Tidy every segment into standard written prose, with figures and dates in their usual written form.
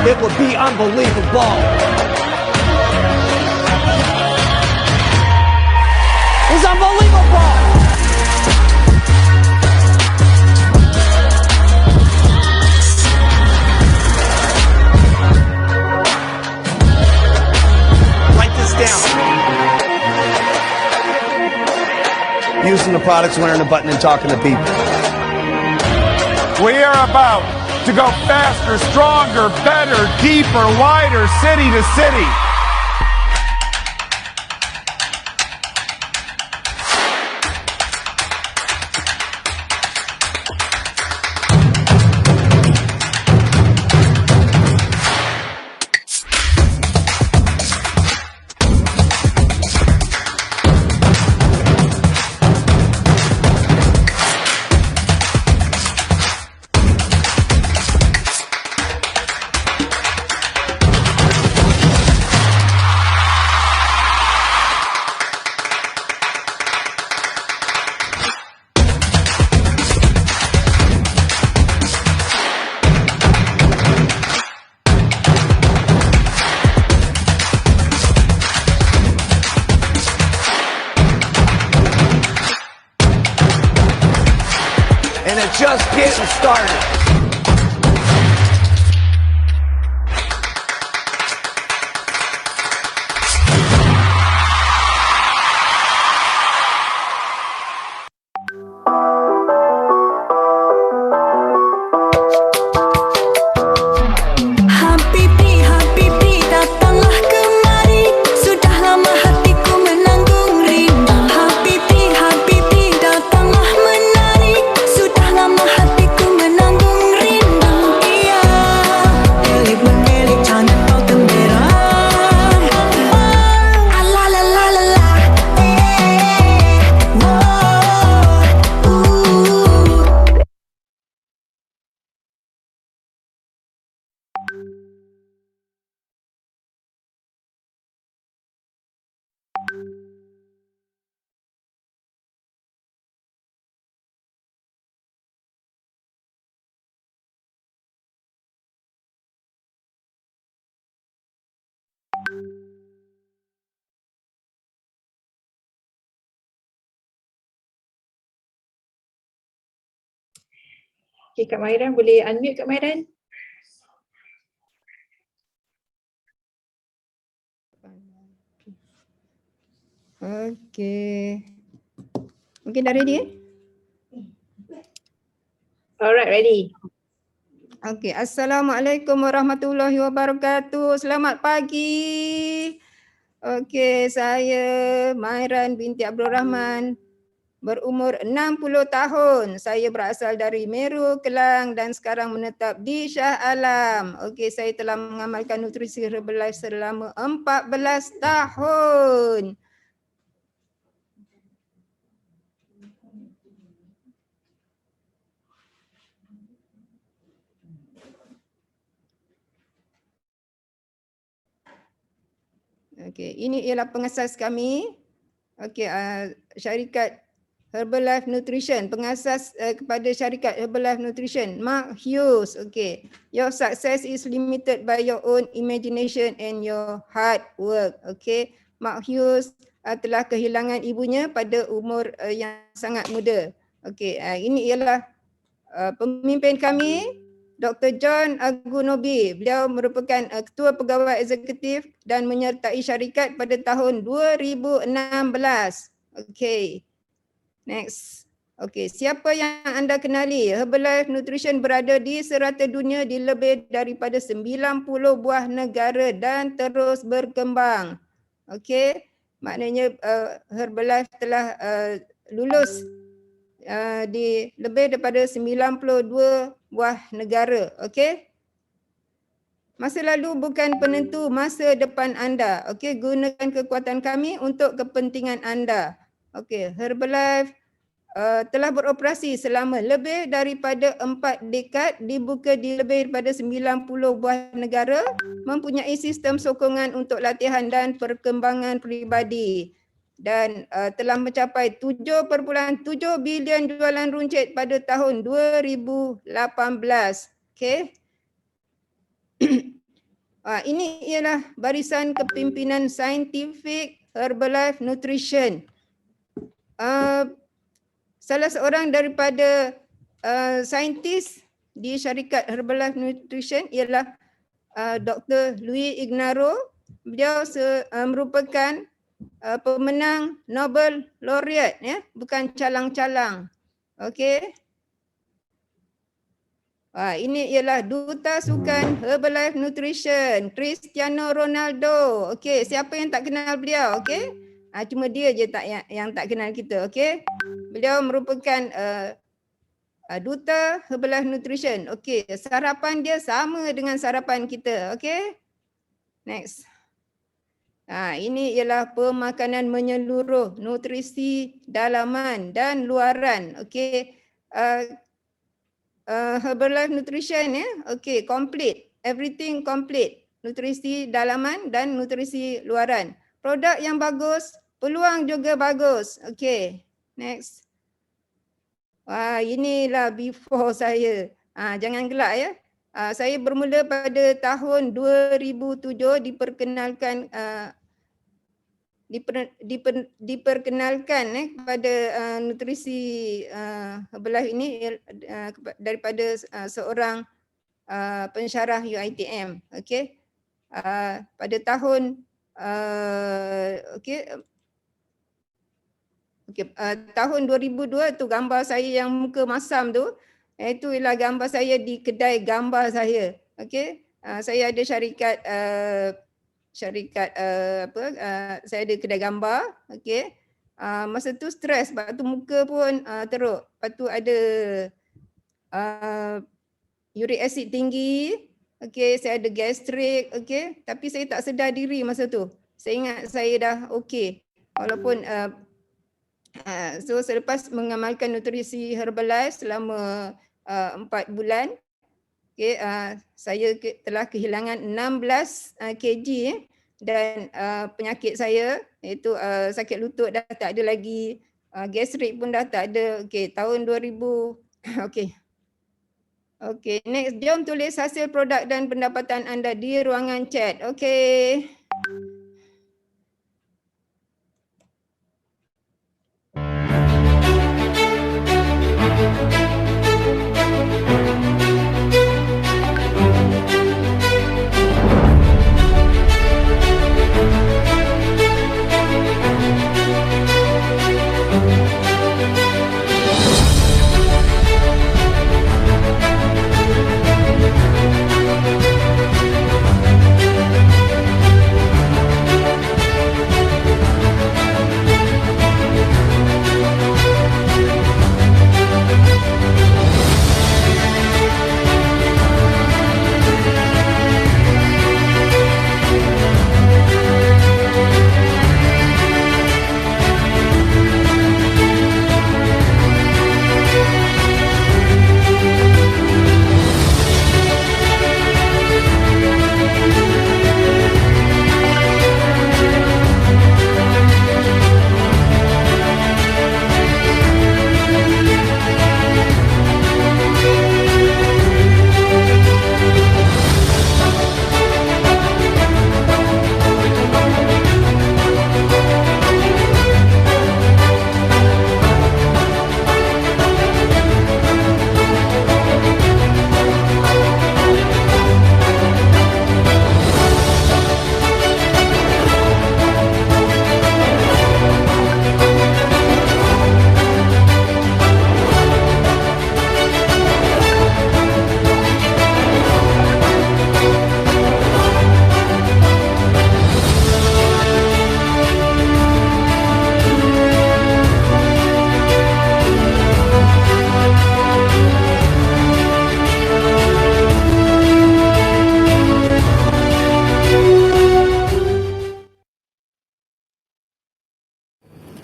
it would be unbelievable. It's unbelievable. Write this down. Using the products, wearing the button, and talking to people. We are about to go faster, stronger, better, deeper, wider, city to city. And it's just getting started. Habibi, Habibi, datanglah kemari. Sudah lama hatiku menanggung rindu. Habibi, Habibi, datanglah menari. Sudah lama hatiku menanggung rindu. Iya, elik mengelik jangan kau gembira. La la la la la, Okay, Kak Mairan boleh unmute Kak Mairan? Okey. Mungkin dah ready? Alright, ready. Okey. Assalamualaikum warahmatullahi wabarakatuh. Selamat pagi. Okey, saya Mairan binti Abdul Rahman. Berumur 60 tahun. Saya berasal dari Meru, Kelang dan sekarang menetap di Shah Alam. Okey, saya telah mengamalkan nutrisi Herbalife selama 14 tahun. Okey, ini ialah pengasas kami. Okey, syarikat Herbalife Nutrition, pengasas kepada syarikat Herbalife Nutrition, Mark Hughes. Okay, your success is limited by your own imagination and your hard work. Okay, Mark Hughes telah kehilangan ibunya pada umur yang sangat muda. Okay, ini ialah pemimpin kami, Dr. John Agunobi. Beliau merupakan ketua pegawai eksekutif dan menyertai syarikat pada tahun 2016. Okay. Next. Okey, siapa yang anda kenali? Herbalife Nutrition berada di serata dunia di lebih daripada 90 buah negara dan terus berkembang. Okey, maknanya Herbalife telah lulus di lebih daripada 92 buah negara. Okey. Masa lalu bukan penentu masa depan anda. Okey, gunakan kekuatan kami untuk kepentingan anda. Okey, Herbalife telah beroperasi selama lebih daripada 4 dekad, dibuka di lebih daripada 90 buah negara, mempunyai sistem sokongan untuk latihan dan perkembangan peribadi dan telah mencapai 7.7 bilion jualan runcit pada tahun 2018. Okey. Ini ialah barisan kepimpinan saintifik Herbalife Nutrition. Salah seorang daripada saintis di syarikat Herbalife Nutrition ialah Dr. Luis Ignaro. Beliau merupakan pemenang Nobel Laureate, ya, bukan calang-calang. Okey. Ini ialah duta sukan Herbalife Nutrition, Cristiano Ronaldo. Okey, siapa yang tak kenal beliau? Okey. Cuma dia je yang tak kenal kita. Okey. Beliau merupakan duta Herbalife Nutrition. Okey, sarapan dia sama dengan sarapan kita. Okey. Next. Ini ialah pemakanan menyeluruh, nutrisi dalaman dan luaran. Okey. Herbalife Nutrition, ya. Okey, complete. Everything complete. Nutrisi dalaman dan nutrisi luaran. Produk yang bagus, peluang juga bagus. Okey. Next. Inilah before saya. Jangan gelak, ya. Saya bermula pada tahun 2007 diperkenalkan kepada nutrisi Herbalife ini daripada seorang pensyarah UiTM. Okey. Pada tahun tahun 2002 tu gambar saya yang muka masam tu, itu ialah gambar saya di kedai gambar saya. Okey. Saya ada syarikat saya ada kedai gambar. Okey. Masa tu stres, sebab tu muka pun teruk. Lepas tu ada uric acid tinggi. Okey, saya ada gastrik. Okey, tapi saya tak sedar diri masa tu. Saya ingat saya dah okey. Walaupun so selepas mengamalkan nutrisi Herbalife selama 4 bulan, okey, saya telah kehilangan 16 kg dan penyakit saya iaitu sakit lutut dah tak ada lagi, gastrik pun dah tak ada. Okey, tahun 2000. Okey. Okey, next, jom tulis hasil produk dan pendapatan anda di ruangan chat. Okey.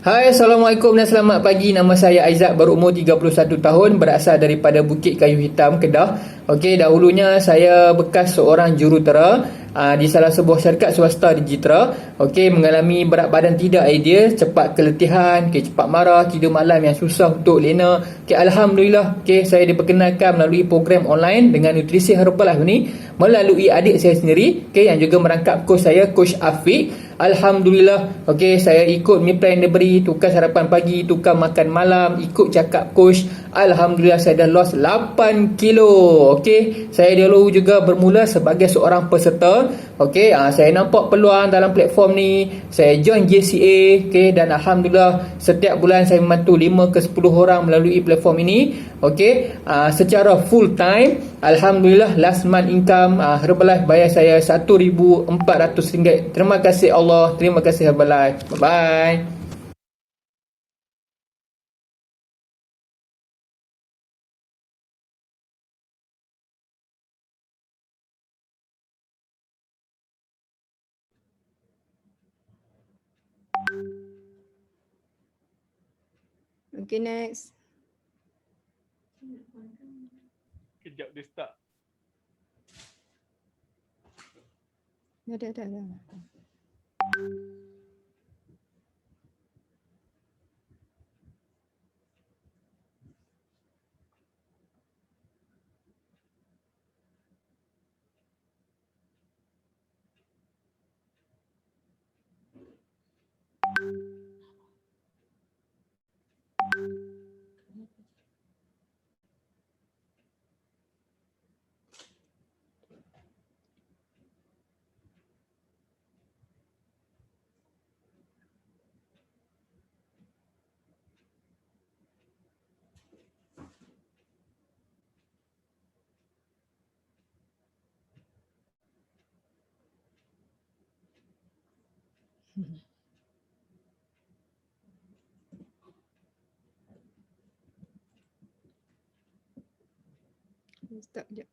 Hai, Assalamualaikum dan selamat pagi. Nama saya Aizat, berumur 31 tahun, berasal daripada Bukit Kayu Hitam, Kedah. Okey, dahulunya saya bekas seorang jurutera di salah sebuah syarikat swasta di Jitra. Okey, mengalami berat badan tidak ideal, cepat keletihan, cepat marah, tidur malam yang susah untuk lena. Okey, alhamdulillah, saya diperkenalkan melalui program online dengan nutrisi Herbalife ni melalui adik saya sendiri, yang juga merangkap coach saya, Coach Afiq. Alhamdulillah, saya ikut meal plan dia beri, tukar sarapan pagi, tukar makan malam, ikut cakap coach. Alhamdulillah, saya dah lost 8 kilo. Saya dahulu juga bermula sebagai seorang peserta. Saya nampak peluang dalam platform ni. Saya join JCA, dan alhamdulillah setiap bulan saya membantu 5 ke 10 orang melalui platform ini. Secara full time, alhamdulillah last month income Herbalife bayar saya RM1,400. Terima kasih Allah, terima kasih Herbalife. Bye. Okay, next. Kejap dia start. Dah. Stop je.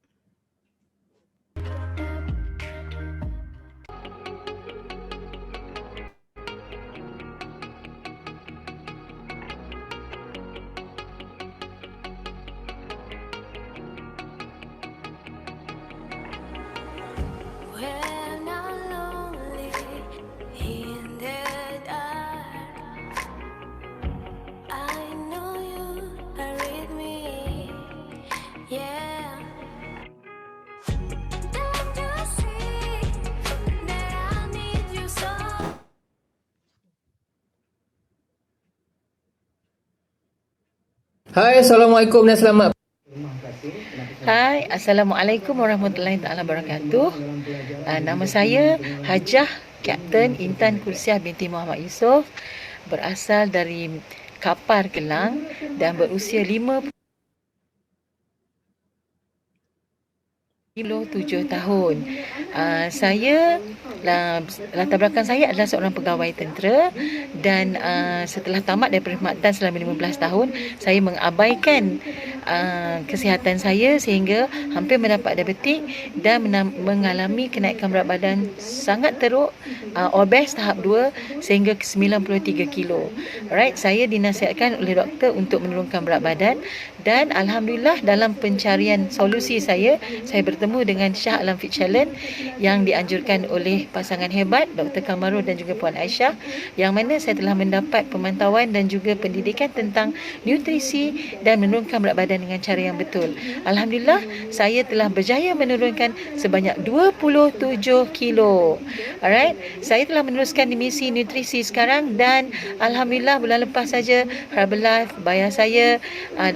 When I'm lonely in the dark, I know you are with me. Yeah. Don't you see that I need you so? Hai, Assalamualaikum dan selamat. Hai, Assalamualaikum warahmatullahi taala wabarakatuh. Nama saya Hajah Kapten Intan Kursiah binti Muhammad Yusof, berasal dari Kapar, Kelang, dan berusia 57 tahun. Saya latar belakang saya adalah seorang pegawai tentera, dan setelah tamat dari perkhidmatan selama 15 tahun, saya mengabaikan kesihatan saya sehingga hampir mendapat diabetik dan mengalami kenaikan berat badan sangat teruk, obes tahap 2 sehingga ke 93 kilo. Alright, saya dinasihatkan oleh doktor untuk menurunkan berat badan, dan alhamdulillah dalam pencarian solusi saya bertemu dengan Shah Alam Fit Challenge yang dianjurkan oleh pasangan hebat Dr. Kamarul dan juga Puan Aisyah, yang mana saya telah mendapat pemantauan dan juga pendidikan tentang nutrisi dan menurunkan berat badan dengan cara yang betul. Alhamdulillah, saya telah berjaya menurunkan sebanyak 27 kilo. Alright, saya telah meneruskan di misi nutrisi sekarang, dan alhamdulillah bulan lepas saja Herbalife bayar saya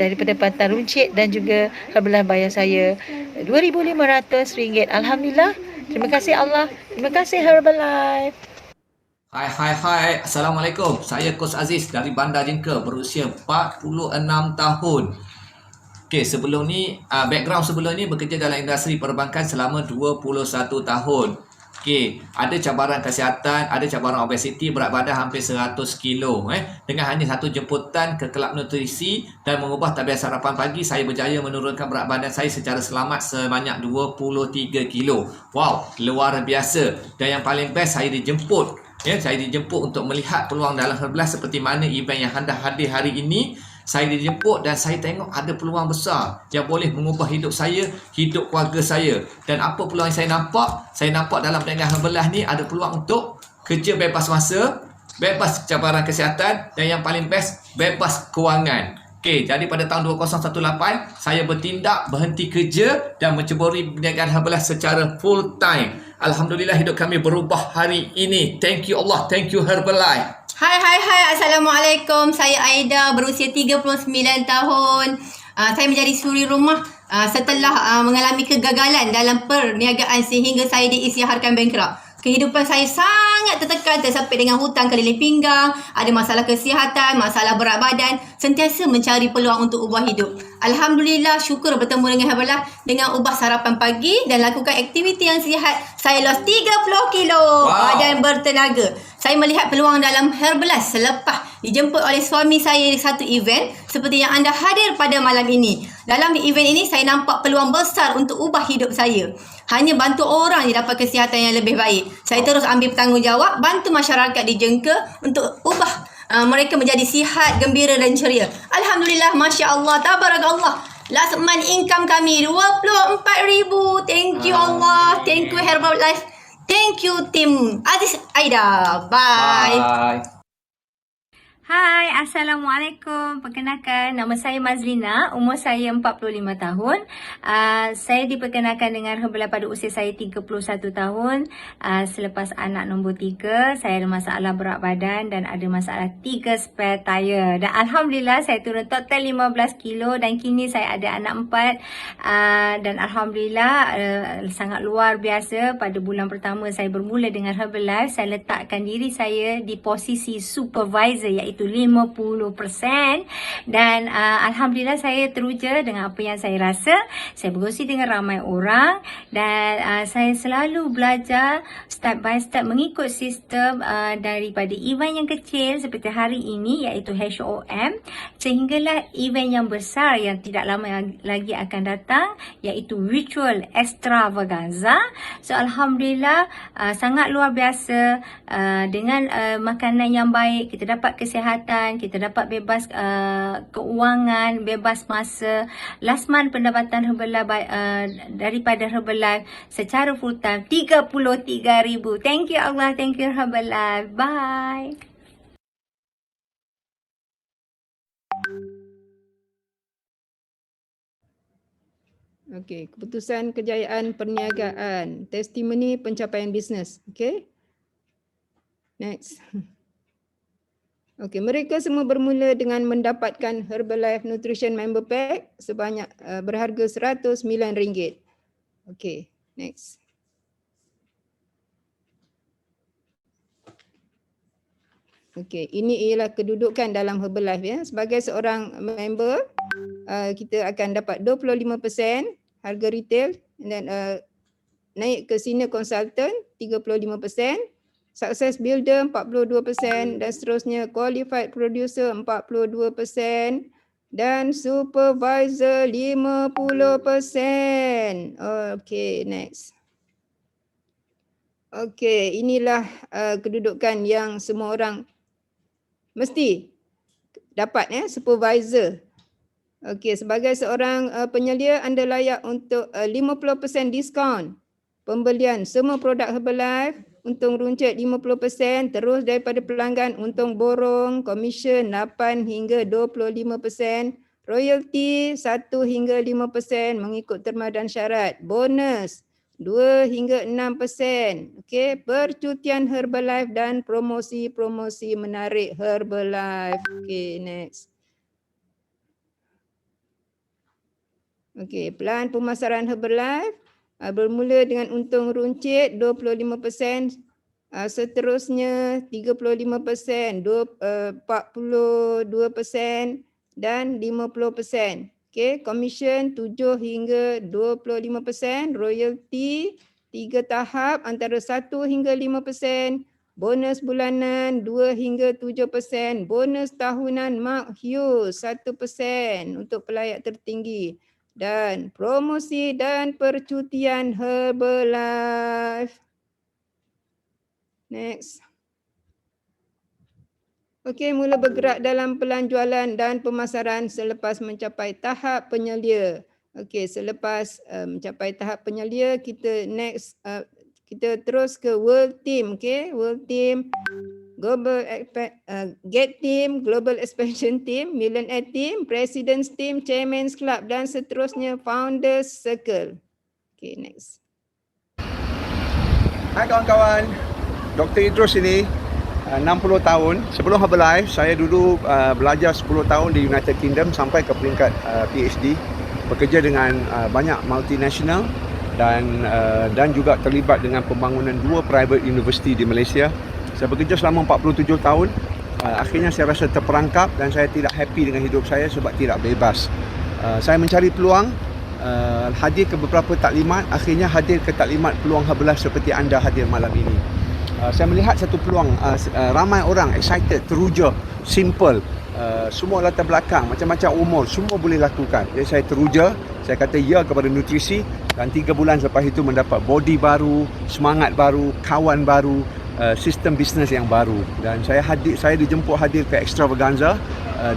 daripada Pantai Runcit dan juga Herbalife bayar saya RM2,500. Alhamdulillah. Terima kasih Allah. Terima kasih Herbalife. Hai. Assalamualaikum. Saya Coach Aziz dari Bandar Jengka, berusia 46 tahun. Sebelum ni, background sebelum ni bekerja dalam industri perbankan selama 21 tahun. Ada cabaran kesihatan, ada cabaran obesiti, berat badan hampir 100 kilo. Dengan hanya satu jemputan ke kelab nutrisi dan mengubah tabiat sarapan pagi, saya berjaya menurunkan berat badan saya secara selamat sebanyak 23 kilo. Wow, luar biasa. Dan yang paling best, saya dijemput Ya, saya dijemput untuk melihat peluang dalam Herbalife seperti mana event yang anda hadir hari ini. Saya dijemput dan saya tengok ada peluang besar yang boleh mengubah hidup saya, hidup keluarga saya. Dan apa peluang yang saya nampak? Saya nampak dalam perniagaan Herbalife ni ada peluang untuk kerja bebas masa, bebas cabaran kesihatan dan yang paling best, bebas kewangan. Okey, jadi pada tahun 2018 saya bertindak berhenti kerja dan menceburi perniagaan Herbalife secara full time. Alhamdulillah hidup kami berubah hari ini. Thank you Allah, thank you Herbalife. Hai, Assalamualaikum. Saya Aida, berusia 39 tahun. Saya menjadi suri rumah setelah mengalami kegagalan dalam perniagaan sehingga saya diisytiharkan bankrupt. Kehidupan saya sangat tertekan, tersepit dengan hutang keliling pinggang, ada masalah kesihatan, masalah berat badan, sentiasa mencari peluang untuk ubah hidup. Alhamdulillah, syukur bertemu dengan Herbalife dengan ubah sarapan pagi dan lakukan aktiviti yang sihat. Saya lost 30 kilo dan bertenaga. Saya melihat peluang dalam Herbalife selepas dijemput oleh suami saya di satu event seperti yang anda hadir pada malam ini. Dalam event ini saya nampak peluang besar untuk ubah hidup saya. Hanya bantu orang je dapat kesihatan yang lebih baik. Saya terus ambil tanggungjawab, bantu masyarakat di Jengke untuk ubah mereka menjadi sihat, gembira dan ceria. Alhamdulillah, Masya Allah, Tabarakallah. Last month income kami 24,000. Thank you Allah. Thank you Herbalife. Thank you Tim Aziz Aida. Bye. Hai, Assalamualaikum. Perkenalkan, nama saya Mazlina, umur saya 45 tahun. Saya diperkenalkan dengan Herbalife pada usia saya 31 tahun. Selepas anak nombor 3, saya ada masalah berat badan dan ada masalah 3 spare tire. Dan Alhamdulillah, saya turun total 15 kilo dan kini saya ada anak 4. Dan Alhamdulillah, sangat luar biasa. Pada bulan pertama saya bermula dengan Herbalife, saya letakkan diri saya di posisi supervisor iaitu 50% dan Alhamdulillah saya teruja dengan apa yang saya rasa. Saya berkongsi dengan ramai orang dan saya selalu belajar step by step mengikut sistem daripada event yang kecil seperti hari ini iaitu HOM sehinggalah event yang besar yang tidak lama lagi akan datang iaitu Virtual Extravaganza. So Alhamdulillah sangat luar biasa dengan makanan yang baik kita dapat kesihatan, kita dapat bebas keuangan, bebas masa. Last month pendapatan Herbalife daripada Herbalife secara full time 33,000. Thank you Allah, thank you Herbalife. Bye. Okey, keputusan kejayaan perniagaan, testimoni pencapaian bisnes. Okey. Next. Okey, mereka semua bermula dengan mendapatkan Herbalife Nutrition Member Pack sebanyak berharga RM109. Okey, next. Okey, ini ialah kedudukan dalam Herbalife ya. Sebagai seorang member, kita akan dapat 25% harga retail dan naik ke senior consultant 35%. Success Builder 42% dan seterusnya Qualified Producer 42% dan Supervisor 50%. Okey, next. Okey, inilah kedudukan yang semua orang mesti dapat ya, Supervisor. Okey, sebagai seorang penyelia anda layak untuk 50% diskaun pembelian semua produk Herbalife. Untung runcit 50%, terus daripada pelanggan untung borong, komisen 8 hingga 25%, royalty 1 hingga 5% mengikut terma dan syarat, bonus 2 hingga 6%. Okey, percutian Herbalife dan promosi-promosi menarik Herbalife. Okey, next. Okey, plan pemasaran Herbalife bermula dengan untung runcit 25%, seterusnya 35%, 42% dan 50%. Okey, komisen 7 hingga 25%, royalty 3 tahap antara 1 hingga 5%, bonus bulanan 2 hingga 7%, bonus tahunan Mark Hughes 1% untuk pelayak tertinggi. Dan promosi dan percutian Herbalife. Next. Okey, mula bergerak dalam pelan jualan dan pemasaran selepas mencapai tahap penyelia. Okey, selepas mencapai tahap penyelia, kita next kita terus ke World Team, okey? World Team, Get Team, Global Expansion Team, Millionaire Team, President's Team, Chairman's Club dan seterusnya Founders Circle. Okey, next. Hai kawan-kawan, Dr. Idrus ini 60 tahun. Sebelum Herbalife, saya dulu belajar 10 tahun di United Kingdom sampai ke peringkat PhD. Bekerja dengan banyak multinational dan juga terlibat dengan pembangunan 2 private university di Malaysia. Saya bekerja selama 47 tahun. Akhirnya saya rasa terperangkap dan saya tidak happy dengan hidup saya sebab tidak bebas. Saya mencari peluang, hadir ke beberapa taklimat, akhirnya hadir ke taklimat peluang Herbalife seperti anda hadir malam ini. Saya melihat satu peluang, ramai orang excited, teruja, simple, semua latar belakang, macam-macam umur, semua boleh lakukan. Jadi saya teruja, saya kata ya kepada nutrisi dan 3 bulan selepas itu mendapat body baru, semangat baru, kawan baru, sistem bisnes yang baru. Dan saya dijemput hadir ke Extravaganza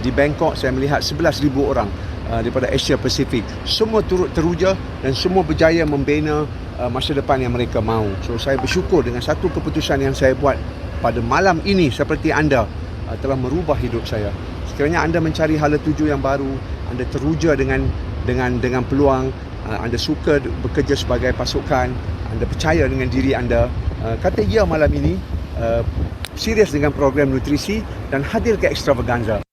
di Bangkok. Saya melihat 11,000 orang daripada Asia Pasifik. Semua turut teruja dan semua berjaya membina masa depan yang mereka mahu. So saya bersyukur dengan satu keputusan yang saya buat pada malam ini seperti anda telah merubah hidup saya. Sekiranya anda mencari hala tuju yang baru, anda teruja dengan peluang, anda suka bekerja sebagai pasukan, anda percaya dengan diri anda, kata ya malam ini, serius dengan program nutrisi dan hadir ke Extravaganza.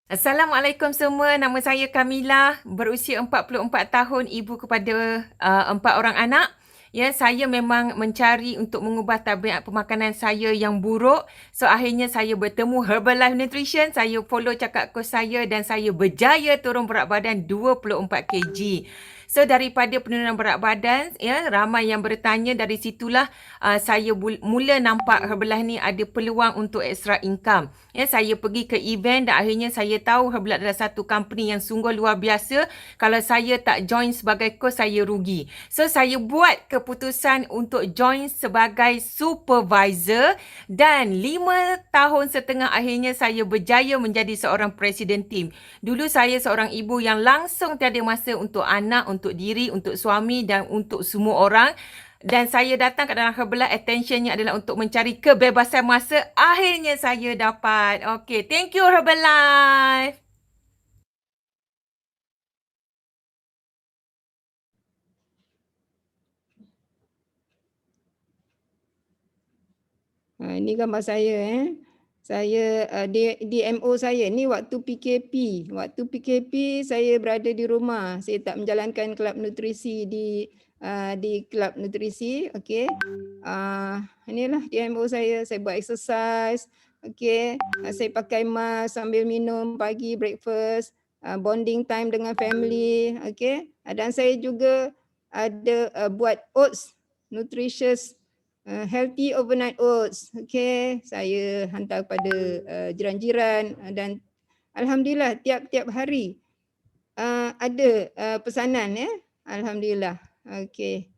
Assalamualaikum semua, nama saya Kamila, berusia 44 tahun, ibu kepada 4 orang anak. Ya, saya memang mencari untuk mengubah tabiat pemakanan saya yang buruk. So, akhirnya saya bertemu Herbalife Nutrition, saya follow cakap kos saya dan saya berjaya turun berat badan 24 kg. So, daripada penurunan berat badan, ya, ramai yang bertanya, dari situlah saya mula nampak Herbalife ni ada peluang untuk extra income. Ya, saya pergi ke event dan akhirnya saya tahu Herbalife adalah satu company yang sungguh luar biasa. Kalau saya tak join sebagai coach, saya rugi. So, saya buat keputusan untuk join sebagai supervisor dan 5 tahun setengah akhirnya saya berjaya menjadi seorang presiden tim. Dulu saya seorang ibu yang langsung tiada masa untuk anak, untuk diri, untuk suami dan untuk semua orang. Dan saya datang ke dalam Herbalife, attentionnya adalah untuk mencari kebebasan masa. Akhirnya saya dapat. Okay, thank you Herbalife. Ini gambar saya. Saya DMO saya ni waktu PKP. Waktu PKP saya berada di rumah. Saya tak menjalankan kelab nutrisi di kelab nutrisi. Okey. Inilah DMO saya. Saya buat exercise. Okey. Saya pakai mask sambil minum pagi breakfast. Bonding time dengan family. Okey. Dan saya juga ada buat oats, nutritious healthy overnight oats. Okey, saya hantar kepada jiran-jiran dan alhamdulillah tiap-tiap hari ada pesanan ya. Alhamdulillah. Okey.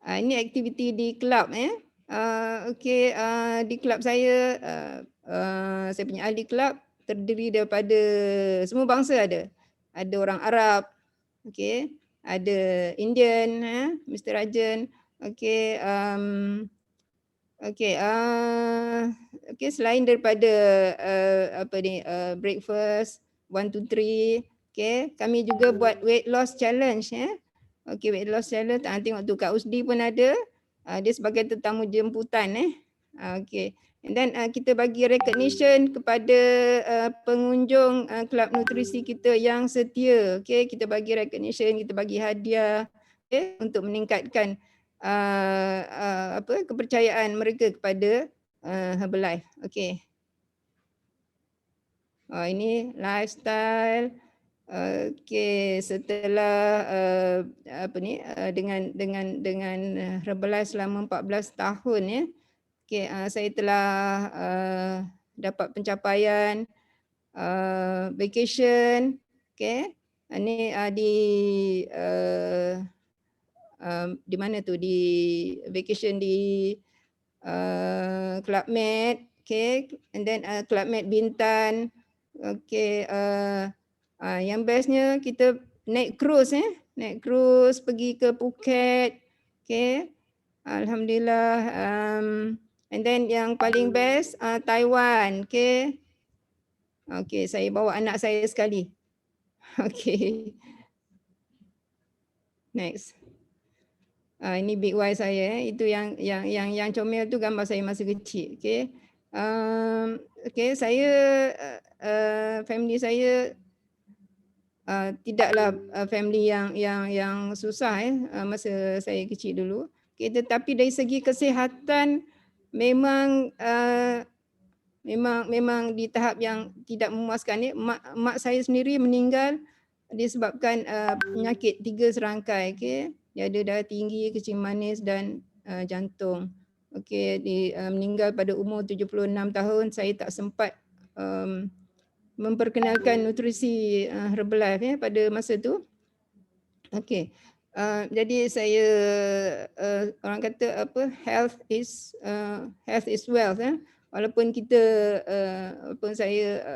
Ini aktiviti di kelab ya. Okey, di kelab saya punya ahli kelab terdiri daripada semua bangsa ada. Ada orang Arab. Okey. Ada Indian, Mr. Rajan. Okey, okey, selain daripada breakfast 1 to 3, okey, kami juga buat weight loss challenge ya. Okey, weight loss challenge, tengok tu Kak Usdi pun ada. Dia sebagai tetamu jemputan okey. And then kita bagi recognition kepada pengunjung kelab nutrisi kita yang setia. Okay, kita bagi recognition, kita bagi hadiah untuk meningkatkan kepercayaan mereka kepada Herbalife. Okay. Ini lifestyle. Okay, setelah dengan Herbalife selama 14 tahun ya. Okay, saya telah dapat pencapaian vacation. Okay, ini di di mana tu, di vacation di Club Med, okay, and then Club Med Bintan, okay, yang bestnya kita naik cruise pergi ke Phuket, okay, alhamdulillah, and then yang paling best Taiwan, okay, okay, saya bawa anak saya sekali, okay, next. Ini big Y saya, itu yang comel tu gambar saya masa kecil, okey. Okey, saya family saya tidaklah family yang susah masa saya kecil dulu. Okey, tetapi dari segi kesihatan memang di tahap yang tidak memuaskan. Mak saya sendiri meninggal disebabkan penyakit 3 serangkai, okey. Dia ada darah tinggi, kencing manis dan jantung. Okey, meninggal pada umur 76 tahun. Saya tak sempat memperkenalkan nutrisi Herbalife pada masa tu. Okey. Jadi saya orang kata apa, health is wealth. Walaupun kita saya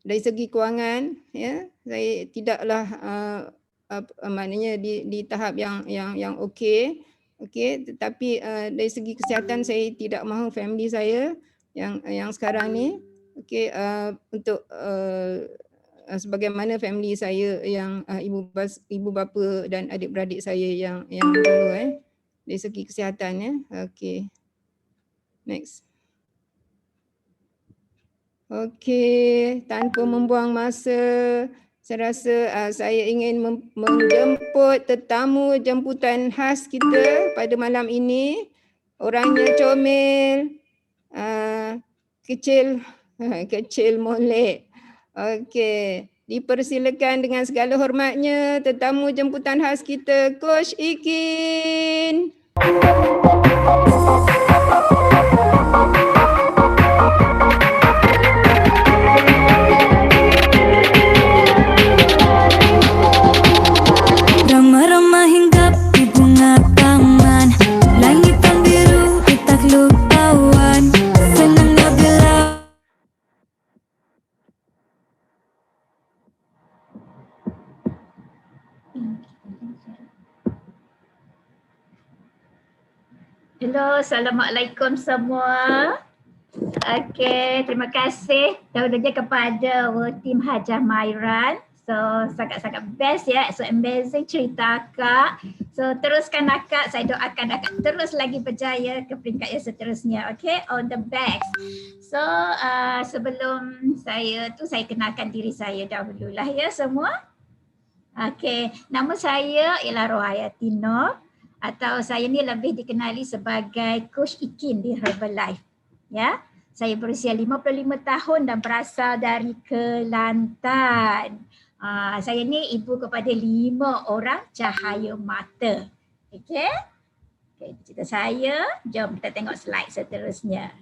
dari segi kewangan, ya, saya tidaklah maknanya di tahap yang okey, tetapi dari segi kesihatan saya tidak mahu family saya yang sekarang ni, okey, untuk sebagaimana family saya yang ibu bapa dan adik-beradik saya yang dulu dari segi kesihatan, ya. Okey. Next. Okey, tanpa membuang masa, saya rasa saya ingin menjemput tetamu jemputan khas kita pada malam ini. Orangnya comel, kecil molek. Okey, dipersilakan dengan segala hormatnya tetamu jemputan khas kita, Coach Ikin. Ramah-ramah hinggap di bunga taman, langit yang biru di takluk awan, senangnya bila Hello, Assalamualaikum semua. Okey, terima kasih dahulunya kepada tim Hajah Mairan. So, sangat-sangat best ya. So, amazing cerita Kak. So, teruskan Kak. Saya doakan Kak terus lagi berjaya ke peringkat yang seterusnya. Okay, all the best. So, sebelum saya kenalkan diri saya dahululah ya semua. Okay, nama saya ialah Rohayati Nur, atau saya ni lebih dikenali sebagai Coach Ikin di Herbalife. Ya, saya berusia 55 tahun dan berasal dari Kelantan. Saya ni ibu kepada 5 orang cahaya mata. Okey? Okey, cerita saya. Jom kita tengok slide seterusnya.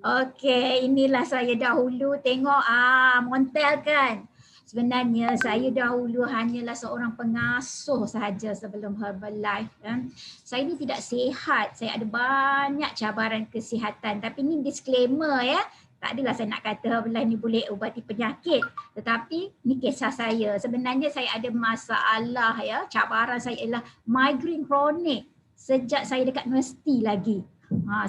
Okey, inilah saya dahulu tengok Montel kan. Sebenarnya saya dahulu hanyalah seorang pengasuh sahaja sebelum Herbalife. Saya ni tidak sihat. Saya ada banyak cabaran kesihatan. Tapi ni disclaimer ya. Tak adalah saya nak kata Herbalife ni boleh ubati penyakit. Tetapi ni kisah saya. Sebenarnya saya ada masalah ya. Cabaran saya ialah migraine kronik. Sejak saya dekat universiti lagi.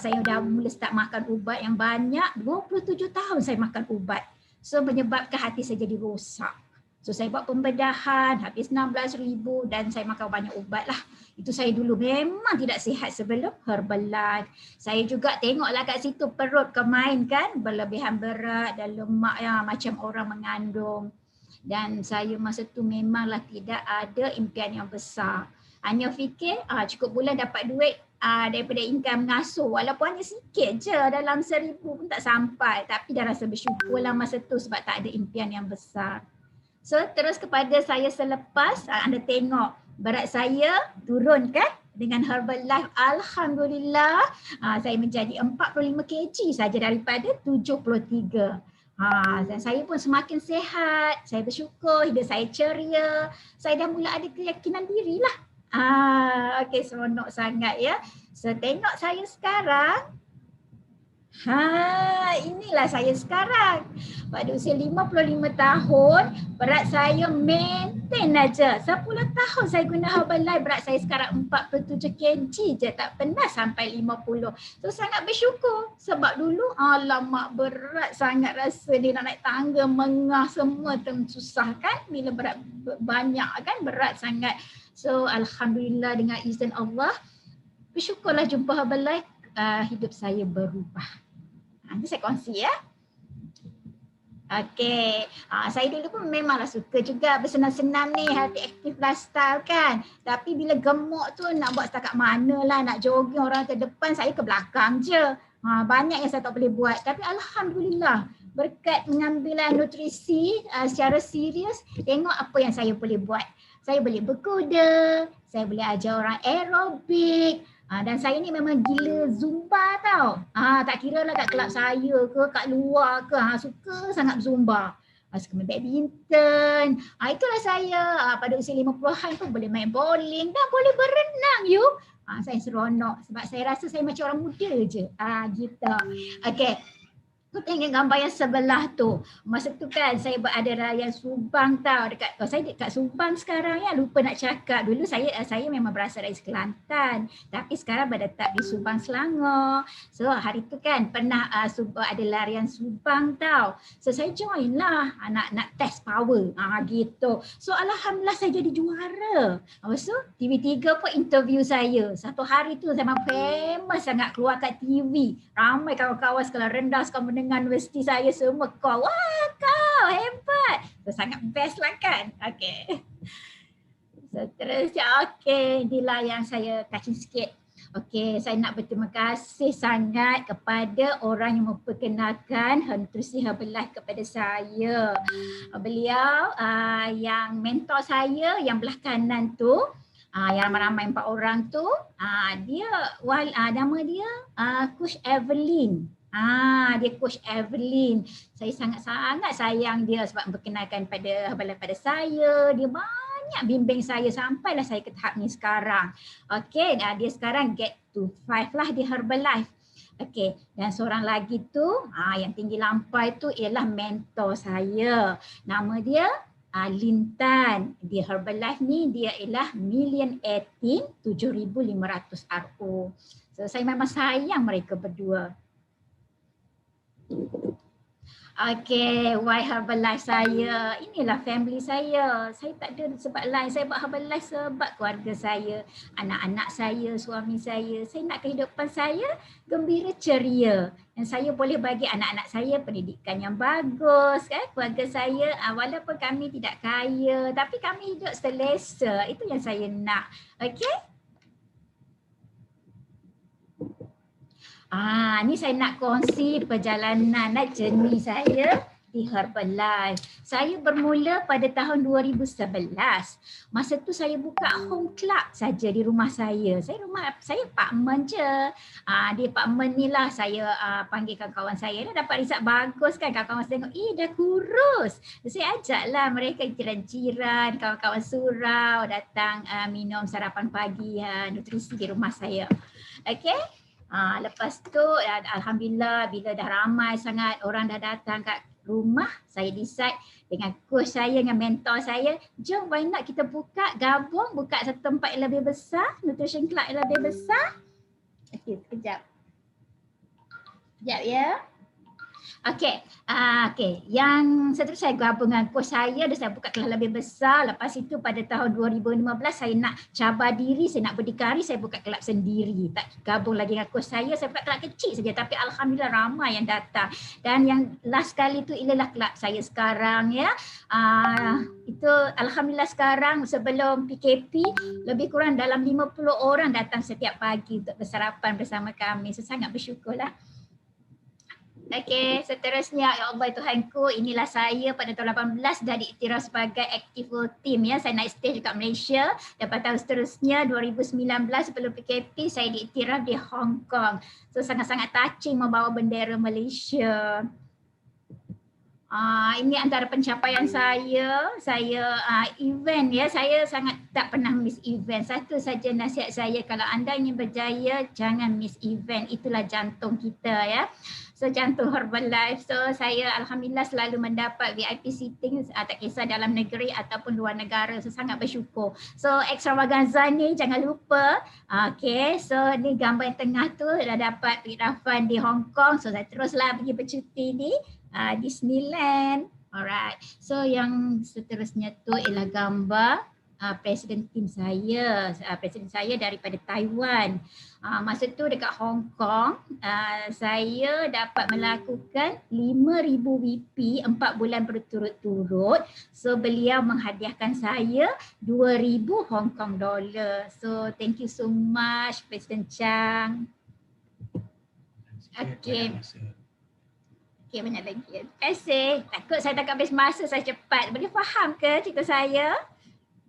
Saya dah mula start makan ubat yang banyak. 27 tahun saya makan ubat. So menyebabkan hati saya jadi rosak. So saya buat pembedahan habis 16,000 dan saya makan banyak ubat lah. Itu saya dulu memang tidak sihat sebelum Herbalife. Saya juga tengoklah kat situ perut kemain kan. Berlebihan berat dan lemak ya, macam orang mengandung. Dan saya masa tu memanglah tidak ada impian yang besar. Hanya fikir cukup bulan dapat duit daripada income mengasuh. Walaupun hanya sikit je, dalam 1,000 pun tak sampai. Tapi dah rasa bersyukurlah masa tu sebab tak ada impian yang besar. So terus kepada saya selepas, anda tengok berat saya turun kan dengan Herbalife. Alhamdulillah saya menjadi 45 kg saja daripada 73. Dan saya pun semakin sihat. Saya bersyukur, hidup saya ceria. Saya dah mula ada keyakinan diri lah. Okey, seronok sangat ya. So tengok saya sekarang. Inilah saya sekarang. Pada usia 55 tahun, berat saya maintain aja. 10 tahun saya guna Herbalife, berat saya sekarang 47 kg je, tak pernah sampai 50. So sangat bersyukur sebab dulu alamak berat sangat rasa dia nak naik tangga, mengah semua susah kan bila berat banyak kan, berat sangat. So alhamdulillah dengan izin Allah, bersyukurlah jumpa Herbalife, hidup saya berubah. Nanti saya kongsi ya. Okey, saya dulu pun memanglah suka juga bersenam-senam ni, healthy active lifestyle kan. Tapi bila gemuk tu nak buat setakat mana lah, nak jogging orang ke depan, saya ke belakang je. Banyak yang saya tak boleh buat. Tapi alhamdulillah berkat mengambil nutrisi secara serius, tengok apa yang saya boleh buat. Saya boleh berkuda, saya boleh ajar orang aerobik. Dan saya ni memang gila Zumba tau. Tak kira lah kat kelab saya ke, kat luar ke, suka sangat Zumba. Suka main badminton. Itulah saya. Pada usia 50-an pun boleh main bowling dan boleh berenang you. Saya seronok sebab saya rasa saya macam orang muda je. Gitu. Okay. Kau tengok gambar yang sebelah tu. Masa tu kan saya berada raya Subang tau. Saya dekat Subang sekarang ya. Lupa nak cakap. Dulu saya memang berasal dari Kelantan. Tapi sekarang bertetap di Subang, Selangor. So hari tu kan pernah ada larian Subang tau. So saya join lah. Nak test power. Gitu. So alhamdulillah saya jadi juara. Lepas tu TV3 pun interview saya. Satu hari tu saya memang famous sangat keluar kat TV. Ramai kawan-kawan sekolah rendah, sekolah menengah, universiti saya semua call. Wah kau hebat. So, sangat best lah kan. Okay. So terusnya inilah yang saya touching sikit. Okay, saya nak berterima kasih sangat kepada orang yang memperkenalkan nutrisi Herbalife kepada saya. Beliau yang mentor saya yang belah kanan tu, yang ramai 4 orang tu, nama dia Coach Evelyn. Dia Coach Evelyn. Saya sangat-sangat sayang dia sebab memperkenalkan pada Herbalife pada saya. Dia banyak bimbing saya sampailah saya ke tahap ni sekarang. Okey, dia sekarang get to 5 lah di Herbalife. Okey, dan seorang lagi tu yang tinggi lampai tu ialah mentor saya. Nama dia Lintan. Di Herbalife ni dia ialah Million18 7,500 RO. So saya memang sayang mereka berdua. Okay, why Herbalife saya? Inilah family saya. Saya tak ada sebab lain. Saya buat Herbalife sebab keluarga saya, anak-anak saya, suami saya. Saya nak kehidupan saya gembira, ceria. Dan saya boleh bagi anak-anak saya pendidikan yang bagus. Kan? Keluarga saya, walaupun kami tidak kaya, tapi kami hidup selesa. Itu yang saya nak. Okay? Ni saya nak kongsi perjalanan journey saya di Herbalife. Saya bermula pada tahun 2011. Masa tu saya buka home club saja di rumah saya. Saya apartmen je. Di apartmen ni lah saya panggilkan kawan saya. Dah dapat result bagus kan. Kawan-kawan saya tengok, dah kurus. Saya ajaklah mereka jiran-jiran, kawan-kawan surau datang minum sarapan pagi nutrisi di rumah saya. Okay? Lepas tu alhamdulillah bila dah ramai sangat orang dah datang kat rumah, saya decide dengan coach saya, dengan mentor saya, jom why not kita gabung buka satu tempat yang lebih besar, nutrition club yang lebih besar. Okay, sekejap ya. Okay, yang seterusnya saya gabung dengan coach saya dan saya buka kelas lebih besar. Lepas itu pada tahun 2015 saya nak cabar diri, saya nak berdikari, saya buka kelab sendiri. Tak gabung lagi dengan coach saya buka kelab kecil saja. Tapi alhamdulillah ramai yang datang. Dan yang last kali itu ialah kelab saya sekarang ya. Itu alhamdulillah sekarang sebelum PKP lebih kurang dalam 50 orang datang setiap pagi untuk bersarapan bersama kami. So sangat bersyukurlah. Okey, seterusnya ya Allah Tuhanku, inilah saya pada tahun 18 dah diiktiraf sebagai active team ya. Saya naik stage dekat Malaysia dan pada tahun seterusnya 2019 sebelum PKP saya diiktiraf di Hong Kong. So sangat-sangat touching membawa bendera Malaysia. Ini antara pencapaian saya. Event ya, saya sangat tak pernah miss event. Satu saja nasihat saya, kalau anda ingin berjaya, jangan miss event. Itulah jantung kita ya. So jantung Herbalife. So saya alhamdulillah selalu mendapat VIP seating, tak kisah dalam negeri ataupun luar negara. So sangat bersyukur. So extravaganza ni jangan lupa. Okay, so ni gambar yang tengah tu dah dapat pengiktirafan di Hong Kong. So saya teruslah pergi bercuti di Disneyland. Alright. So yang seterusnya tu ialah gambar presiden tim saya. Presiden saya daripada Taiwan. Masa tu dekat Hong Kong, saya dapat melakukan 5,000 VP 4 bulan berturut-turut. So beliau menghadiahkan saya 2,000 Hong Kong dollar. So thank you so much Presiden Chang. Okay. Okay, banyak lagi. Terima kasih. Takut saya tak habis masa, saya cepat. Boleh faham ke cerita saya?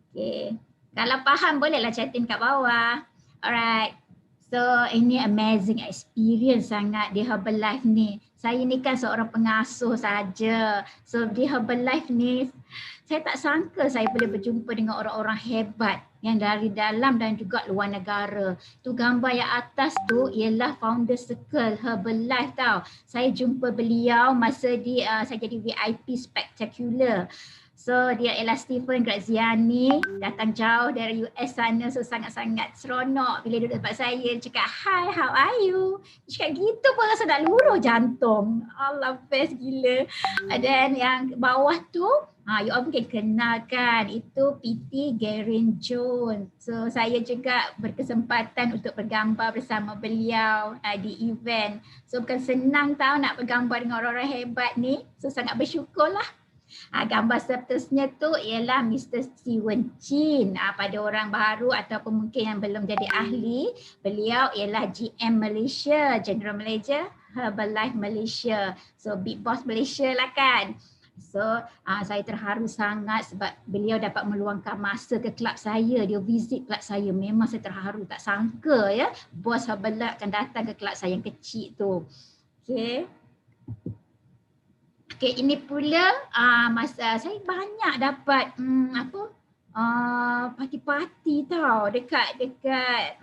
Okay. Kalau faham, bolehlah chatin kat bawah. Alright. So, ini amazing experience sangat di Herbalife ni. Saya ni kan seorang pengasuh saja. So, di Herbalife ni, saya tak sangka saya boleh berjumpa dengan orang-orang hebat yang dari dalam dan juga luar negara. Tu gambar yang atas tu ialah founder circle Herbalife tau. Saya jumpa beliau masa saya jadi VIP spectacular. So dia ialah Stephen Graziani, datang jauh dari US sana. So sangat-sangat seronok bila duduk tempat saya. Dia cakap, "Hi, how are you?" Dia cakap gitu pun rasa nak luruh jantung. Allah, best gila. Dan yang bawah tu, you all mungkin kenal kan, itu PT Garen Jones. So saya juga berkesempatan untuk bergambar bersama beliau di event. So bukan senang tau nak bergambar dengan orang-orang hebat ni. So sangat bersyukurlah. Gambar seterusnya tu ialah Mr. Steven Chin. Pada orang baru ataupun mungkin yang belum jadi ahli, beliau ialah GM Malaysia, General Manager Herbalife Malaysia. So big boss Malaysia lah kan. So saya terharu sangat sebab beliau dapat meluangkan masa ke kelab saya. Dia visit kelab saya. Memang saya terharu, tak sangka ya bos Herbalife akan datang ke kelab saya yang kecil tu. Okay. Okay, ini pula masa saya banyak dapat parti-parti tau dekat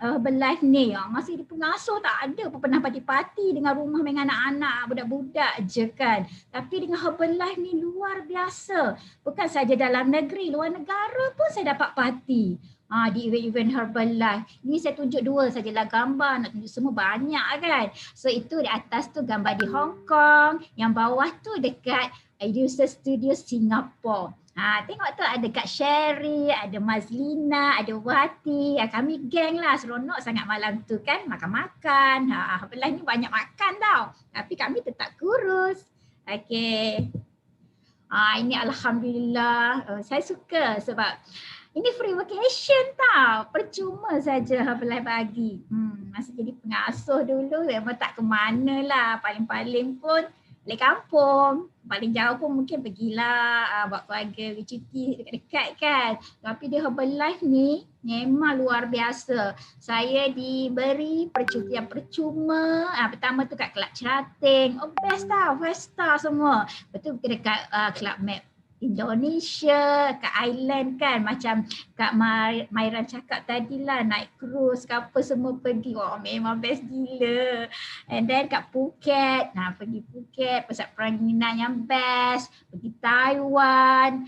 Herbalife ni. Masa di pengasuh tak ada pun pernah parti-parti dengan rumah dengan anak-anak, budak-budak je kan. Tapi dengan Herbalife ni luar biasa. Bukan saja dalam negeri, luar negara pun saya dapat parti. Di event-event Herbalife. Ni saya tunjuk 2 sajalah gambar, nak tunjuk semua banyak kan. So itu di atas tu gambar di Hong Kong, yang bawah tu dekat User Studio Singapore. Tengok tu ada Kak Sherry, ada Mazlina, ada Wati. Kami geng lah, seronok sangat malam tu kan, makan-makan. Herbalife ni banyak makan tau. Tapi kami tetap kurus. Okay. Ini alhamdulillah, saya suka sebab ini free vacation tau. Percuma saja Herbalife bagi. Masa jadi pengasuh dulu memang tak ke mana lah. Paling-paling pun balik kampung. Paling jauh pun mungkin pergilah buat keluarga cuti dekat-dekat kan. Tapi di Herbalife ni memang luar biasa. Saya diberi percutian percuma. Pertama tu kat Kelab Cerating. Best tau, 5 star semua. Betul dekat Kelab Map Indonesia, kat Island kan, macam Kak Mairan cakap tadi lah, naik cruise ke apa semua pergi. Memang best gila. And then kat Phuket, pergi Phuket, pusat peranginan yang best, pergi Taiwan,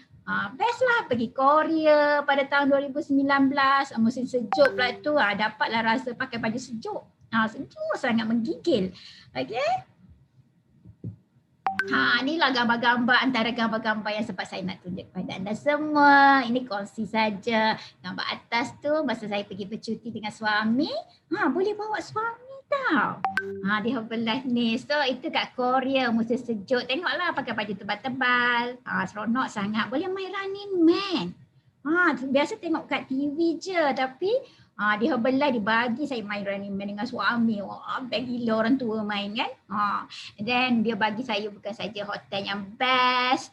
best lah, pergi Korea pada tahun 2019, musim sejuk pula tu, dapatlah rasa pakai baju sejuk. Sejuk sangat menggigil. Okay. Inilah gambar-gambar, antara gambar-gambar yang sempat saya nak tunjuk kepada anda semua. Ini kongsi saja. Gambar atas tu masa saya pergi bercuti dengan suami. Boleh bawa suami tau. Di Herbalife ni. So itu kat Korea musim sejuk. Tengoklah pakai baju tebal-tebal. Seronok sangat. Boleh main Running Man. Biasa tengok kat TV je. Tapi di Herbalife dibagi saya main Running Man dengan suami. Best gila orang tua main kan. And then dia bagi saya bukan saja hotel yang best,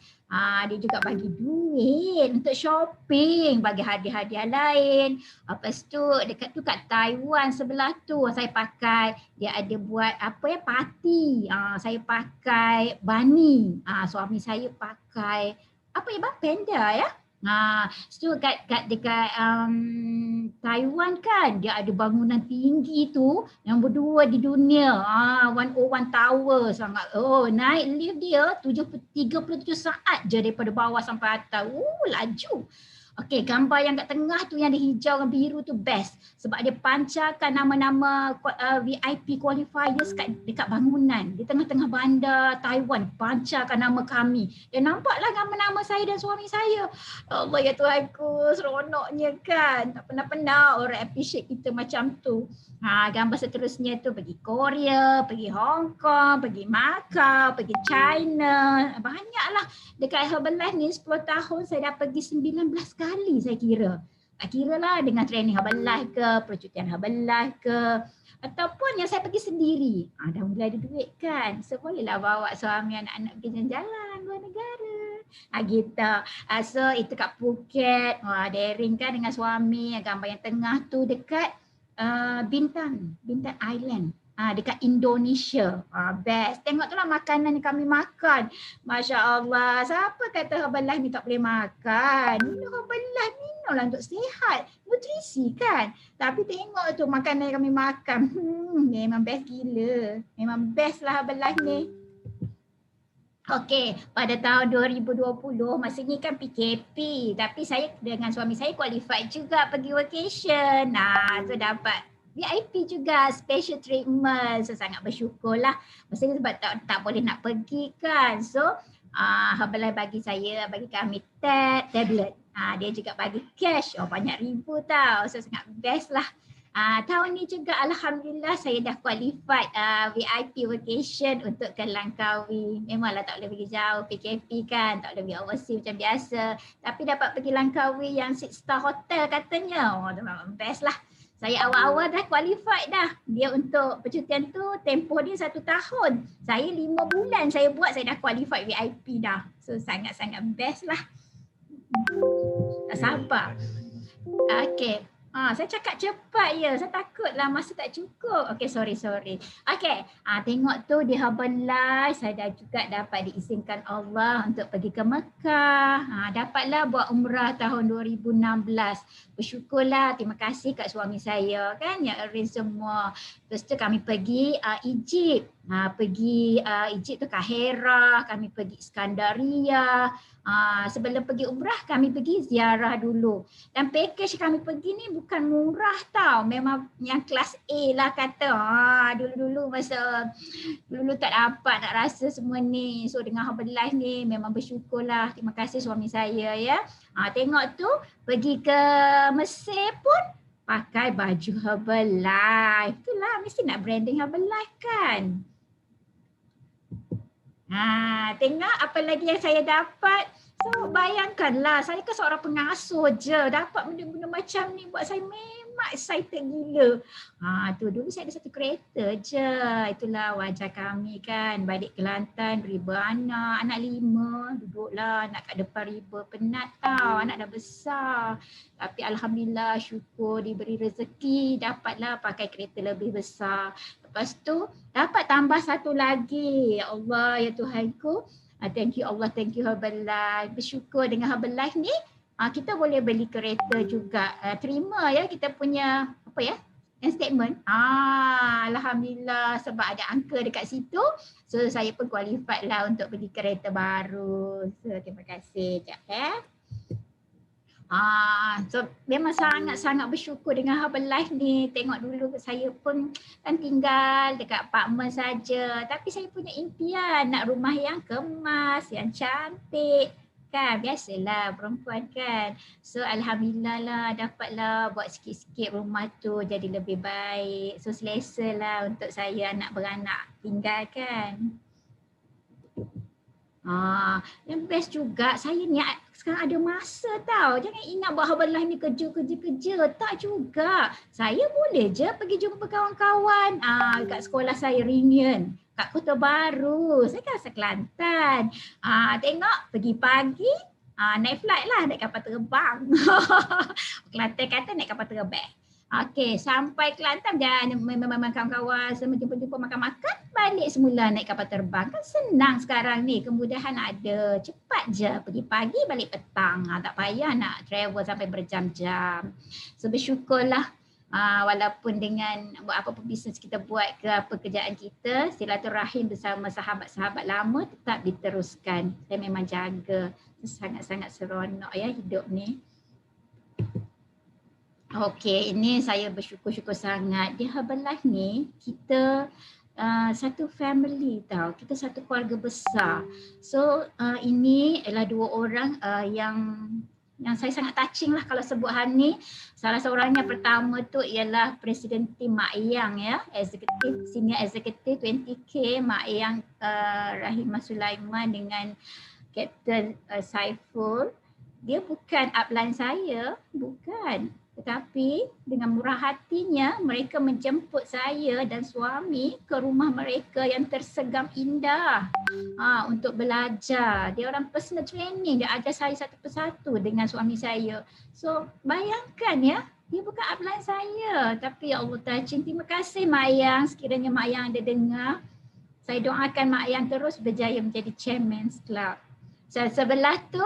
Dia juga bagi duit untuk shopping, bagi hadiah-hadiah lain. Lepas tu dekat tu kat Taiwan sebelah tu saya pakai, dia ada buat party. Saya pakai bunny. Suami saya pakai bang, panda ya. So dekat Taiwan kan dia ada bangunan tinggi tu yang berdua di dunia. 101 Tower sangat. Naik lift dia 37 saat je daripada bawah sampai atas. Laju. Okey, gambar yang kat tengah tu yang ada hijau dan biru tu best sebab dia pancarkan nama-nama VIP qualifiers dekat bangunan di tengah-tengah bandar Taiwan, pancarkan nama kami. Dan nampaklah nama-nama saya dan suami saya. Allah ya Tuhanku, seronoknya kan. Tak pernah orang appreciate kita macam tu. Gambar seterusnya tu pergi Korea, pergi Hong Kong, pergi Macau, pergi China. Banyaklah. Dekat Herbalife ni 10 tahun saya dah pergi 19 kali saya kira. Tak kira lah dengan training Herbalife ke, percutian Herbalife ke, ataupun yang saya pergi sendiri. Dah mulai ada duit kan. So bolehlah bawa suami anak-anak pergi jalan-jalan luar negara. Gitu. So itu kat Phuket. Daring kan dengan suami. Gambar yang tengah tu dekat Bintan Island. Dekat Indonesia. Best. Tengok tu lah makanan yang kami makan. Masya Allah. Siapa kata Herbalife ni tak boleh makan? Minum Herbalife, minumlah untuk sihat. Nutrisi kan. Tapi tengok tu makanan yang kami makan. Memang best gila. Memang best lah Herbalife ni. Okey, pada tahun 2020 masa ni kan PKP. Tapi saya dengan suami saya qualified juga pergi vacation. So dapat VIP juga, special treatment. So sangat bersyukur lah. Maksudnya sebab tak boleh nak pergi kan. So Herbalife bagi kami tablet. Dia juga bagi cash. Banyak ribu tau. So sangat best lah. Tahun ni juga Alhamdulillah saya dah qualified VIP vacation untuk ke Langkawi. Memanglah tak boleh pergi jauh PKP kan. Tak boleh pergi overseas macam biasa. Tapi dapat pergi Langkawi yang 6-star hotel katanya. Memang best lah. Saya awal-awal dah qualified dah. Dia untuk percutian tu tempoh dia 1 tahun. Saya 5 bulan saya buat, saya dah qualified VIP dah. So sangat-sangat best lah. Tak sabar. Okay. Saya cakap cepat ya. Saya takutlah masa tak cukup. Okay, sorry. Okay. Tengok tu di Herbalife saya dah juga dapat diizinkan Allah untuk pergi ke Mekah. Dapatlah buat umrah tahun 2016. Bersyukurlah, terima kasih kat suami saya kan yang arrange semua. Lepas tu kami pergi Egypt. Pergi Egypt tu Kahira, kami pergi Iskandaria. Sebelum pergi umrah kami pergi ziarah dulu. Dan package kami pergi ni bukan murah tau. Memang yang kelas A lah kata. Dulu-dulu masa dulu tak dapat nak rasa semua ni. So dengan Herbalife ni memang bersyukurlah. Terima kasih suami saya ya. Tengok tu pergi ke Mesir pun pakai baju Herbalife. Itulah mesti nak branding Herbalife kan. Tengok apa lagi yang saya dapat. So bayangkanlah saya kan seorang pengasuh je. Dapat benda-benda macam ni buat saya memang excited gila. Tu dulu saya ada 1 kereta je. Itulah wajah kami kan. Balik Kelantan beribu anak. Anak 5 duduklah nak kat depan riba. Penat tau. Anak dah besar. Tapi Alhamdulillah syukur diberi rezeki. Dapatlah pakai kereta lebih besar. Lepas tu dapat tambah 1 lagi. Ya Allah ya Tuhanku. Thank you Allah, thank you Herbalife. Bersyukur dengan Herbalife ni kita boleh beli kereta juga. Terima ya kita punya statement. Alhamdulillah sebab ada angka dekat situ. So saya pun qualified lah untuk beli kereta baru. So terima kasih. So memang sangat-sangat bersyukur dengan Herbalife ni. Tengok dulu saya pun kan tinggal dekat apartmen saja. Tapi saya punya impian nak rumah yang kemas, yang cantik. Kan biasalah perempuan kan. So Alhamdulillah lah dapatlah buat sikit-sikit rumah tu jadi lebih baik. So selesa lah untuk saya anak beranak tinggal kan. Yang best juga saya ni sekarang ada masa tau. Jangan ingat buat Herbalife ni kerja. Tak juga. Saya boleh je pergi jumpa kawan-kawan kat sekolah saya reunion. kat Kota Baru. Saya kan asal Kelantan. Tengok pergi pagi, naik flight lah, naik kapal terbang. Kelantan kata naik kapal terbang. Okey, sampai Kelantan dan memang kawan-kawan semua jumpa-jumpa makan-makan, balik semula naik kapal terbang. Kan senang sekarang ni, kemudahan ada. Cepat je, pergi pagi balik petang. Tak payah nak travel sampai berjam-jam. So bersyukurlah walaupun dengan buat apa-apa bisnes kita buat ke apa kerjaan kita, silaturahim bersama sahabat-sahabat lama tetap diteruskan. Saya memang jaga. Sangat-sangat seronok ya hidup ni. Okey, ini saya bersyukur-syukur sangat. Di Herbalife ni kita satu family tau. Kita satu keluarga besar. So ini adalah 2 orang yang saya sangat touching lah kalau sebut hal ni. Salah seorangnya pertama tu ialah Presiden Tim Mak Eyang ya, Executive, Senior Executive 20K Mak Eyang Rahimah Sulaiman dengan Captain Saiful. Dia bukan upline saya, bukan. Tetapi dengan murah hatinya mereka menjemput saya dan suami ke rumah mereka yang tersegam indah untuk belajar. Dia orang personal training, dia ajar saya satu persatu dengan suami saya. So bayangkan ya, dia bukan upline saya tapi ya Allah touching. Terima kasih Mak Ayang, sekiranya Mak Ayang ada dengar. Saya doakan Mak Ayang terus berjaya menjadi Chairman's Club. Sebelah tu,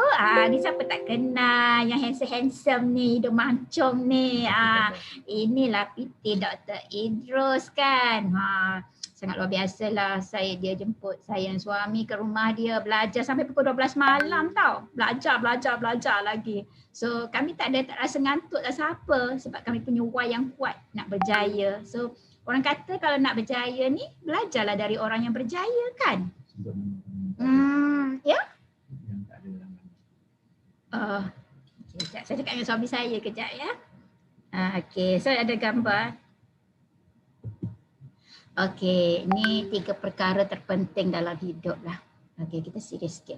ni siapa tak kenal yang handsome ni, hidung mancung ni. Inilah PT Dr. Idrus kan. Sangat luar biasa lah. Dia jemput saya dan suami ke rumah dia belajar sampai pukul 12 malam tau. Belajar lagi. So kami tak rasa ngantuk tak siapa sebab kami punya why yang kuat nak berjaya. So orang kata kalau nak berjaya ni, belajarlah dari orang yang berjaya kan. Ya? Okay, saya cakap dengan suami saya kejap ya. Okay, so ada gambar. Okay, ni 3 perkara terpenting dalam hidup lah. Okay, kita serius sikit.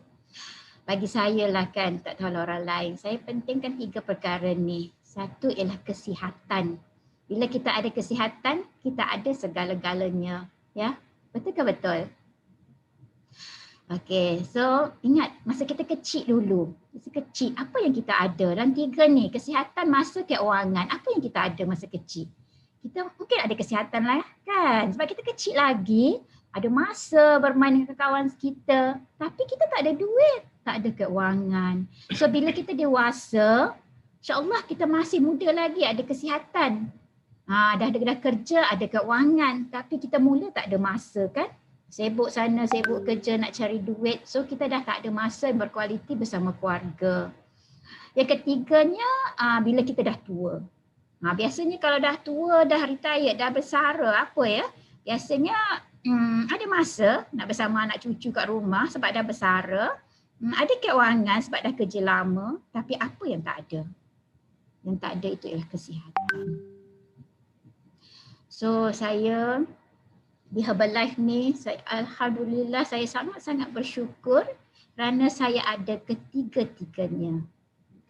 Bagi saya lah kan, tak tahu orang lain. Saya pentingkan 3 perkara ni. Satu ialah kesihatan. Bila kita ada kesihatan, kita ada segala-galanya. Ya, betul ke betul? Okay, so ingat masa kita kecil dulu. Masa kecil, apa yang kita ada? Dan 3 ni, kesihatan, masa, keuangan. Apa yang kita ada masa kecil? Kita mungkin ada kesihatan lah kan. Sebab kita kecil lagi, ada masa bermain dengan kawan kita. Tapi kita tak ada duit, tak ada keuangan. So bila kita dewasa, insyaAllah kita masih muda lagi, ada kesihatan. Dah kerja, ada keuangan. Tapi kita mula tak ada masa kan. Sibuk sana, sibuk kerja nak cari duit. So kita dah tak ada masa yang berkualiti bersama keluarga. Yang ketiganya, bila kita dah tua. Biasanya kalau dah tua, dah retired, dah bersara, apa ya? Biasanya ada masa nak bersama anak cucu kat rumah sebab dah bersara. Ada keuangan sebab dah kerja lama. Tapi apa yang tak ada? Yang tak ada itu ialah kesihatan. So saya di Herbalife ni, alhamdulillah saya sangat-sangat bersyukur kerana saya ada ketiga-tiganya.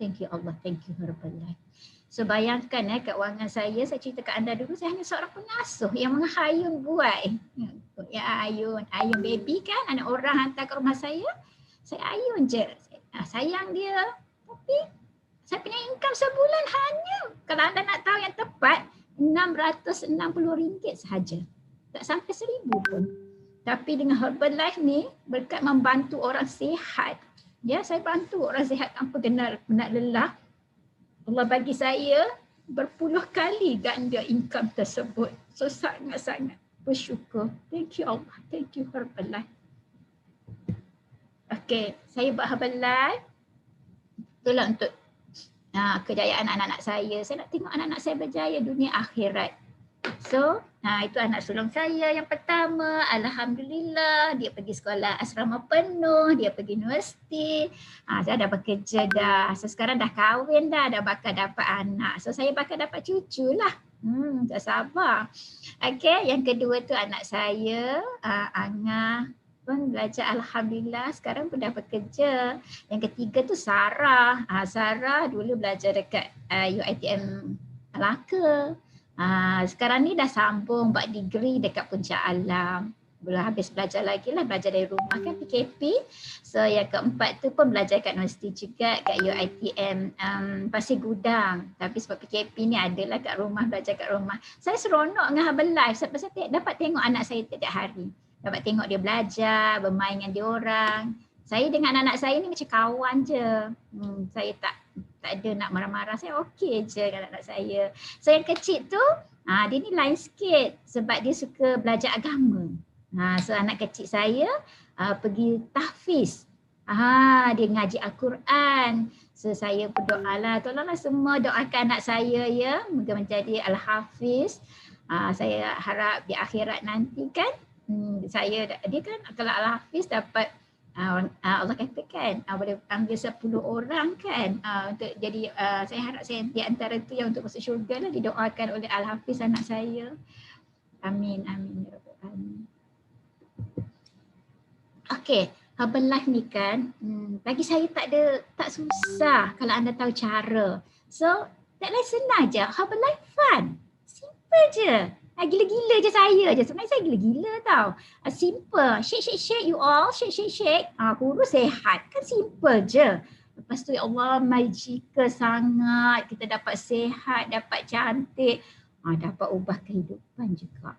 Thank you Allah, thank you Herbalife. So bayangkan keuangan saya cerita kat anda dulu, saya hanya seorang pengasuh yang menghayun buat. Ya ayun baby kan, anak orang hantar ke rumah saya ayun je. Sayang dia, tapi saya punya income sebulan hanya, kalau anda nak tahu yang tepat, RM660 sahaja. Tak sampai 1,000 pun. Tapi dengan Herbalife ni, berkat membantu orang sihat. Ya, saya bantu orang sihat tanpa kena lelah. Allah bagi saya berpuluh kali ganda income tersebut. So sangat-sangat bersyukur. Thank you Allah. Thank you Herbalife. Okay, saya buat Herbalife. Itulah untuk kejayaan anak-anak saya. Saya nak tengok anak-anak saya berjaya dunia akhirat. So, itu anak sulung saya yang pertama. Alhamdulillah, dia pergi sekolah asrama penuh, dia pergi universiti. Saya dah bekerja dah. So, sekarang dah kahwin dah bakal dapat anak. So, saya bakal dapat cucu lah. Tak sabar. Okay, yang kedua tu anak saya, Angah pun belajar Alhamdulillah, sekarang pun dah bekerja. Yang ketiga tu Sarah. Sarah dulu belajar dekat UiTM Melaka. Sekarang ni dah sambung buat degree dekat Puncak Alam. belum habis belajar lagi lah, belajar dari rumah kan PKP. So yang keempat tu pun belajar kat universiti juga, kat UiTM Pasir Gudang. Tapi sebab PKP ni adalah kat rumah, belajar kat rumah. Saya seronok dengan Herbalife sebab saya dapat tengok anak saya setiap hari. Dapat tengok dia belajar, bermain dengan dia orang. Saya dengan anak saya ni macam kawan je. Saya tak ada nak marah-marah, saya okey je dengan anak saya. So yang kecil tu, dia ni lain sikit sebab dia suka belajar agama. So anak kecil saya pergi tahfiz. Dia ngaji Al-Quran. So saya berdoalah, tolonglah semua doakan anak saya ya, moga menjadi Al-Hafiz. Saya harap di akhirat nanti kan, dia kan kalau Al-Hafiz dapat Allah katakan boleh panggil 10 orang kan untuk jadi saya harap saya di antara tu yang untuk masuk syurga lah, didoakan oleh Al-Hafiz anak saya. Amin amin ya rabbal alamin. Okey, Herbalife ni kan bagi saya tak susah kalau anda tahu cara. So tak lain senang je, Herbalife fun. Simple je. Gila-gila je saya je. Sebenarnya saya gila-gila tau. Simple. Shake you all. Shake. Kurus sehat. Kan simple je. Lepas tu ya Allah magical sangat. Kita dapat sehat, dapat cantik. Dapat ubah kehidupan juga.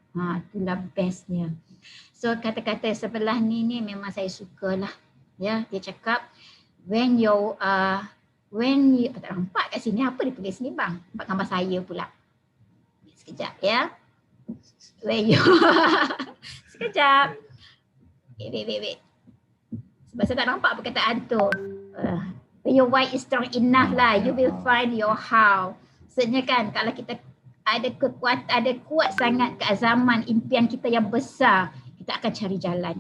Itulah bestnya. So kata-kata sebelah ni memang saya sukalah. Ya, dia cakap when you tak nampak kat sini apa dia tulis sini bang? Nampak gambar saya pula. Sekejap ya. When you sekejap. Wait. Sebab saya tak nampak perkataan tu. When your why is strong enough lah, you will find your how. Maksudnya kan kalau kita ada kekuatan, ada kuat sangat keazaman impian kita yang besar, kita akan cari jalan.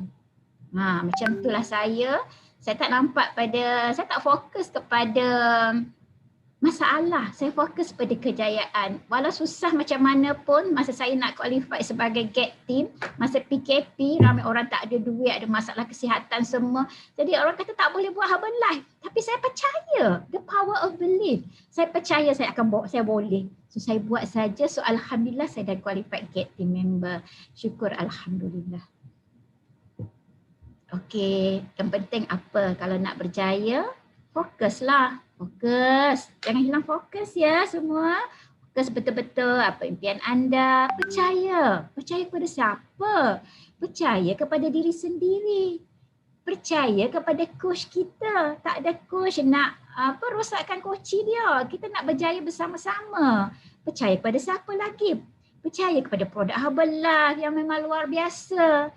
Macam itulah saya tak nampak saya tak fokus kepada masalah, saya fokus pada kejayaan. Walau susah macam mana pun, masa saya nak qualify sebagai GAT team, masa PKP, ramai orang tak ada duit, ada masalah kesihatan semua. Jadi orang kata tak boleh buat Herbalife. Tapi saya percaya, the power of belief. Saya percaya saya boleh. So saya buat saja. So alhamdulillah saya dah qualified GAT team member. Syukur alhamdulillah. Okey, yang penting apa? Kalau nak berjaya, fokuslah. Fokus. Jangan hilang fokus ya semua. Fokus betul-betul apa impian anda. Percaya. Percaya kepada siapa? Percaya kepada diri sendiri. Percaya kepada coach kita. Tak ada coach nak rosakkan koci dia. Kita nak berjaya bersama-sama. Percaya kepada siapa lagi? Percaya kepada produk Herbalife yang memang luar biasa.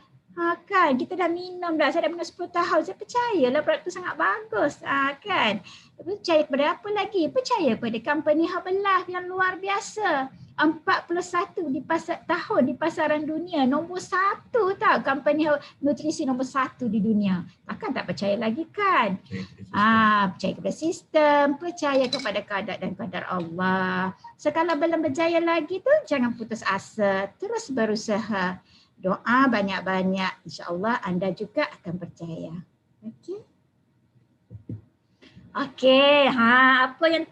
Kan kita dah minum dah, saya dah minum 10 tahun, saya percayalah produk tu sangat bagus kan. Percaya kepada apa lagi? Percaya kepada company Herbalife yang luar biasa. 41 di pasaran dunia, nombor 1 tau, company nutrisi nombor 1 di dunia. Takkan tak percaya lagi kan? Percaya kepada sistem, percaya kepada qada dan qadar Allah. Sekala belum berjaya lagi tu jangan putus asa, terus berusaha. Doa banyak-banyak, insya-Allah anda juga akan percaya. Okey, apa yang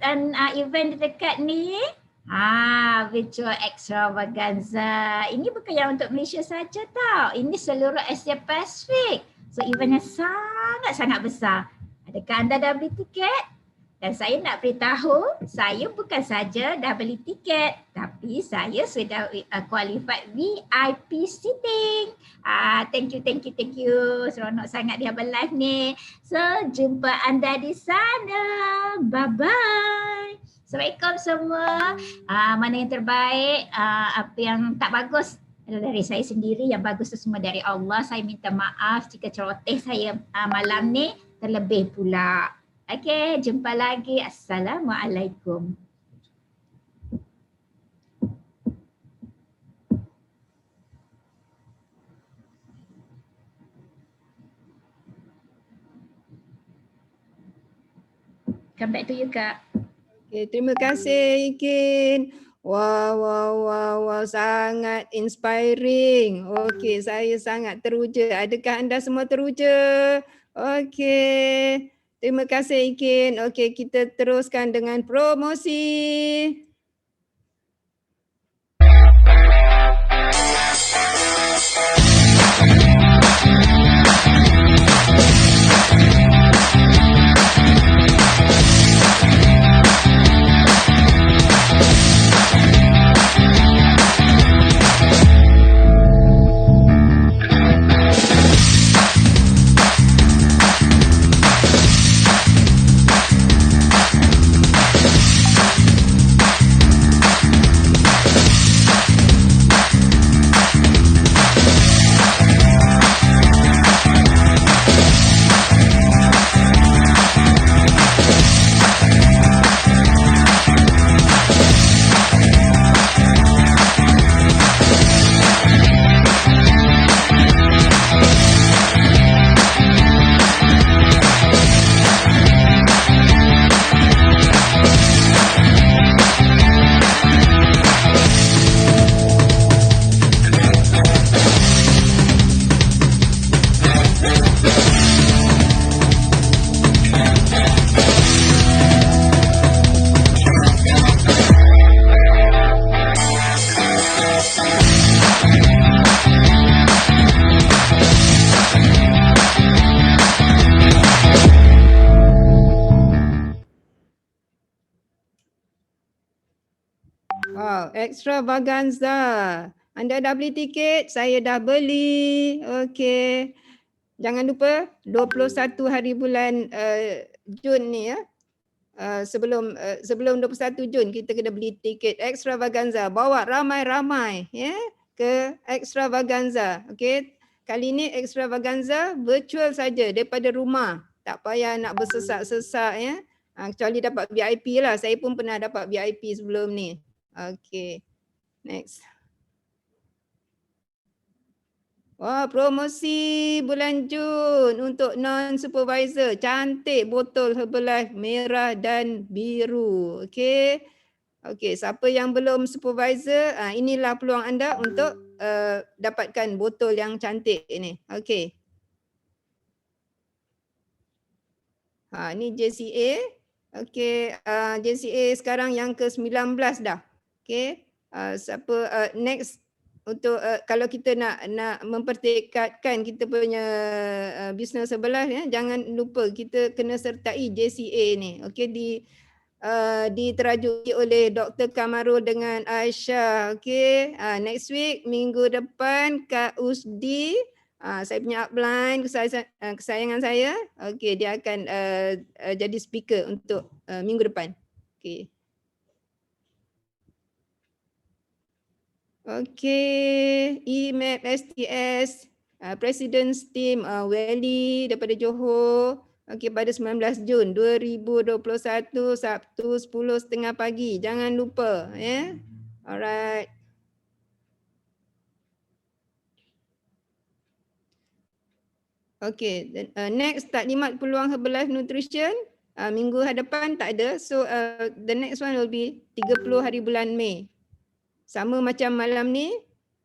event dekat ni? Virtual Extravaganza. Ini bukan yang untuk Malaysia saja tau. Ini seluruh Asia Pasifik. So eventnya sangat-sangat besar. Adakah anda dah beli tiket? Dan saya nak beritahu, saya bukan saja dah beli tiket, tapi saya sudah qualified VIP seating. Thank you. Seronok sangat di Herbalife ni. So, jumpa anda di sana. Bye-bye. Assalamualaikum semua. Mana yang terbaik, apa yang tak bagus adalah dari saya sendiri, yang bagus itu semua dari Allah. Saya minta maaf jika celoteh saya malam ni terlebih pula. Okey, jumpa lagi. Assalamualaikum. Come back to you, Kak. Okay, terima kasih Ikin. Wow, sangat inspiring. Okey, saya sangat teruja. Adakah anda semua teruja? Okey. Terima kasih Ikin. Okey, kita teruskan dengan promosi. Wow, extravaganza. Anda dah beli tiket? Saya dah beli. Okey. Jangan lupa 21 hari bulan Jun ni ya. Sebelum 21 Jun kita kena beli tiket extravaganza. Bawa ramai-ramai ya ke extravaganza. Okey. Kali ni extravaganza virtual saja daripada rumah. Tak payah nak bersesak-sesak ya. Kecuali dapat VIP lah. Saya pun pernah dapat VIP sebelum ni. Okey. Next. Wah, promosi bulan Jun untuk non-supervisor. Cantik botol Herbalife merah dan biru. Okey. Okey, siapa yang belum supervisor, inilah peluang anda untuk dapatkan botol yang cantik ini. Okey. Ni JCA. Okey, JCA sekarang yang ke-19 dah. Okey. Siapa next untuk kalau kita nak mempertekadkan kita punya bisnes sebelah ya, jangan lupa kita kena sertai JCA ni. Okey, diterajuki oleh Dr. Kamarul dengan Aisyah. Okey, next week minggu depan Kak Usdi, saya punya upline kesayangan saya. Okey, dia akan jadi speaker untuk minggu depan. Okey. Okey, EMAP STS, President's Team Welly daripada Johor. Okey, pada 19 Jun 2021 Sabtu 10.30 pagi. Jangan lupa ya. Alright. Okey, next taklimat peluang Herbalife Nutrition. Minggu hadapan tak ada. So the next one will be 30 hari bulan Mei. Sama macam malam ni,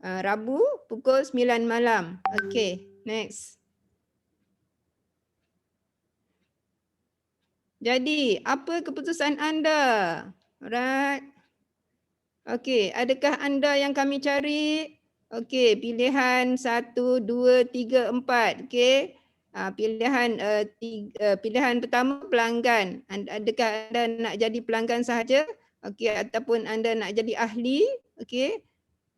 Rabu pukul 9 malam. Okey, next. Jadi, apa keputusan anda? Alright. Okey, adakah anda yang kami cari? Okey, pilihan 1, 2, 3, 4. Okey. Pilihan pertama pelanggan. Adakah anda nak jadi pelanggan sahaja? Okey, ataupun anda nak jadi ahli? Okey.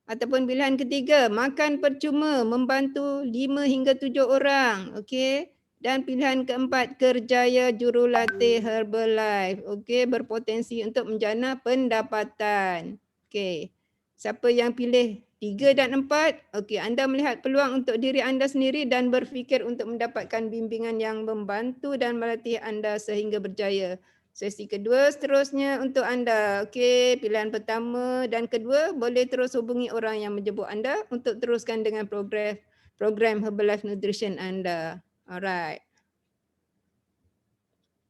Ataupun pilihan ketiga, makan percuma membantu 5 hingga 7 orang. Okey. Dan pilihan keempat, kerjaya jurulatih Herbalife. Okey, berpotensi untuk menjana pendapatan. Okey. Siapa yang pilih 3 dan 4? Okey, anda melihat peluang untuk diri anda sendiri dan berfikir untuk mendapatkan bimbingan yang membantu dan melatih anda sehingga berjaya. Sesi kedua seterusnya untuk anda. Okey, pilihan pertama dan kedua boleh terus hubungi orang yang menjemput anda untuk teruskan dengan program Herbalife Nutrition anda. Alright.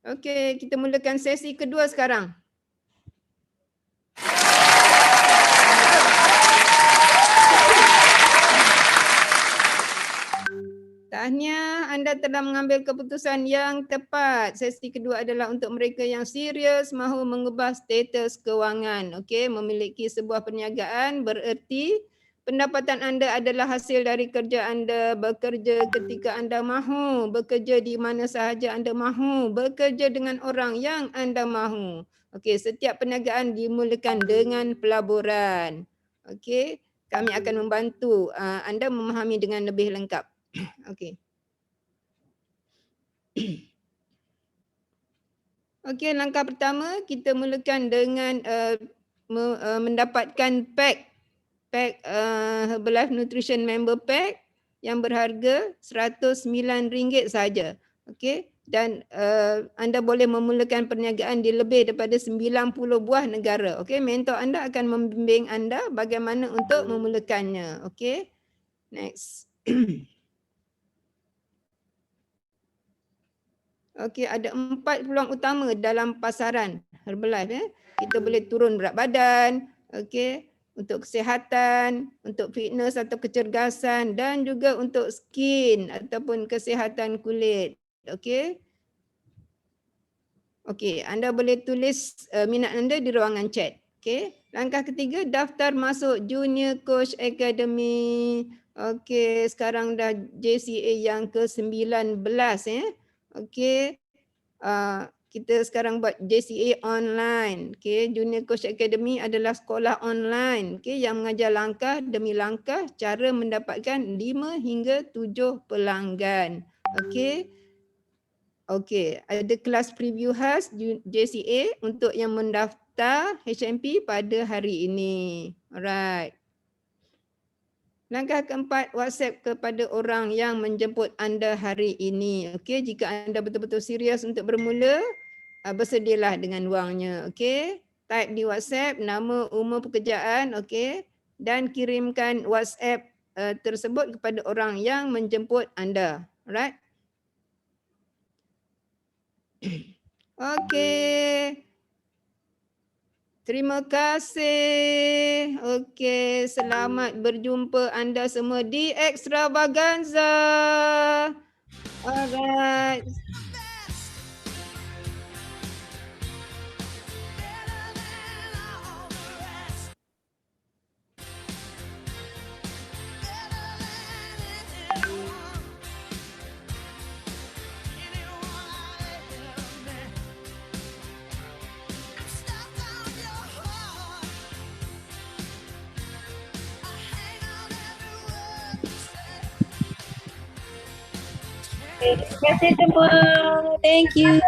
Okey, kita mulakan sesi kedua sekarang. Tahniah, anda telah mengambil keputusan yang tepat. Sesi kedua adalah untuk mereka yang serius mahu mengubah status kewangan. Okey, memiliki sebuah perniagaan bererti pendapatan anda adalah hasil dari kerja anda, bekerja ketika anda mahu, bekerja di mana sahaja anda mahu, bekerja dengan orang yang anda mahu. Okey, setiap perniagaan dimulakan dengan pelaburan. Okey, kami akan membantu anda memahami dengan lebih lengkap. Okey. Okey, langkah pertama kita mulakan dengan mendapatkan pack Herbalife Nutrition Member Pack yang berharga RM109 saja. Okey, dan anda boleh memulakan perniagaan di lebih daripada 90 buah negara. Okey, mentor anda akan membimbing anda bagaimana untuk memulakannya. Okey. Next. Okey, ada 4 peluang utama dalam pasaran Herbalife ya. Kita boleh turun berat badan, okey, untuk kesihatan, untuk fitness atau kecergasan dan juga untuk skin ataupun kesihatan kulit. Okey. Okey, anda boleh tulis minat anda di ruangan chat. Okey. Langkah ketiga, daftar masuk Junior Coach Academy. Okey, sekarang dah JCA yang ke-19 ya. Okey. kita sekarang buat JCA online. Okay, Junior Coach Academy adalah sekolah online. Okay, yang mengajar langkah demi langkah cara mendapatkan 5 hingga 7 pelanggan. Okay. Okay, ada kelas preview khas JCA untuk yang mendaftar HMP pada hari ini. Alright. Langkah keempat, WhatsApp kepada orang yang menjemput anda hari ini. Okey, jika anda betul-betul serius untuk bermula, bersedialah dengan wangnya. Okey, type di WhatsApp nama, umur, pekerjaan, okey, dan kirimkan WhatsApp tersebut kepada orang yang menjemput anda. Alright? Okey. Terima kasih. Okey, selamat berjumpa anda semua di Extravaganza. Alright. Terima kasih semua. Thank you.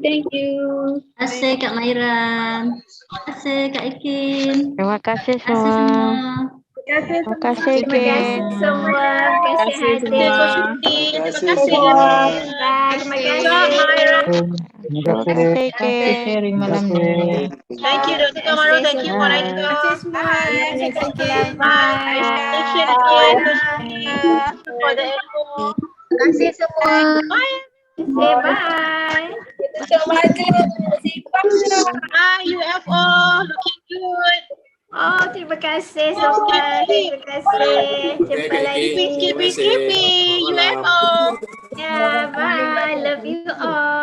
Thank you. Terima kasih Kak Mairan. Terima kasih Kak Ikin. Terima kasih Terima kasih semua. Terima kasih, Terima kasih Kim. semua. Terima kasih hadir. Terima kasih. Bye. Terima kasih. Terima kasih, Kim. Sharing malam ni. Thank you Dr. Kamarul. Thank you Waraito. Terima kasih semua. Bye. For the info. Terima kasih semua. Say bye. Bye UFO. Looking good. Oh, terima kasih semua. Terima kasih. Jumpa lagi. Keep it, UFO. Yeah, bye. Love you all.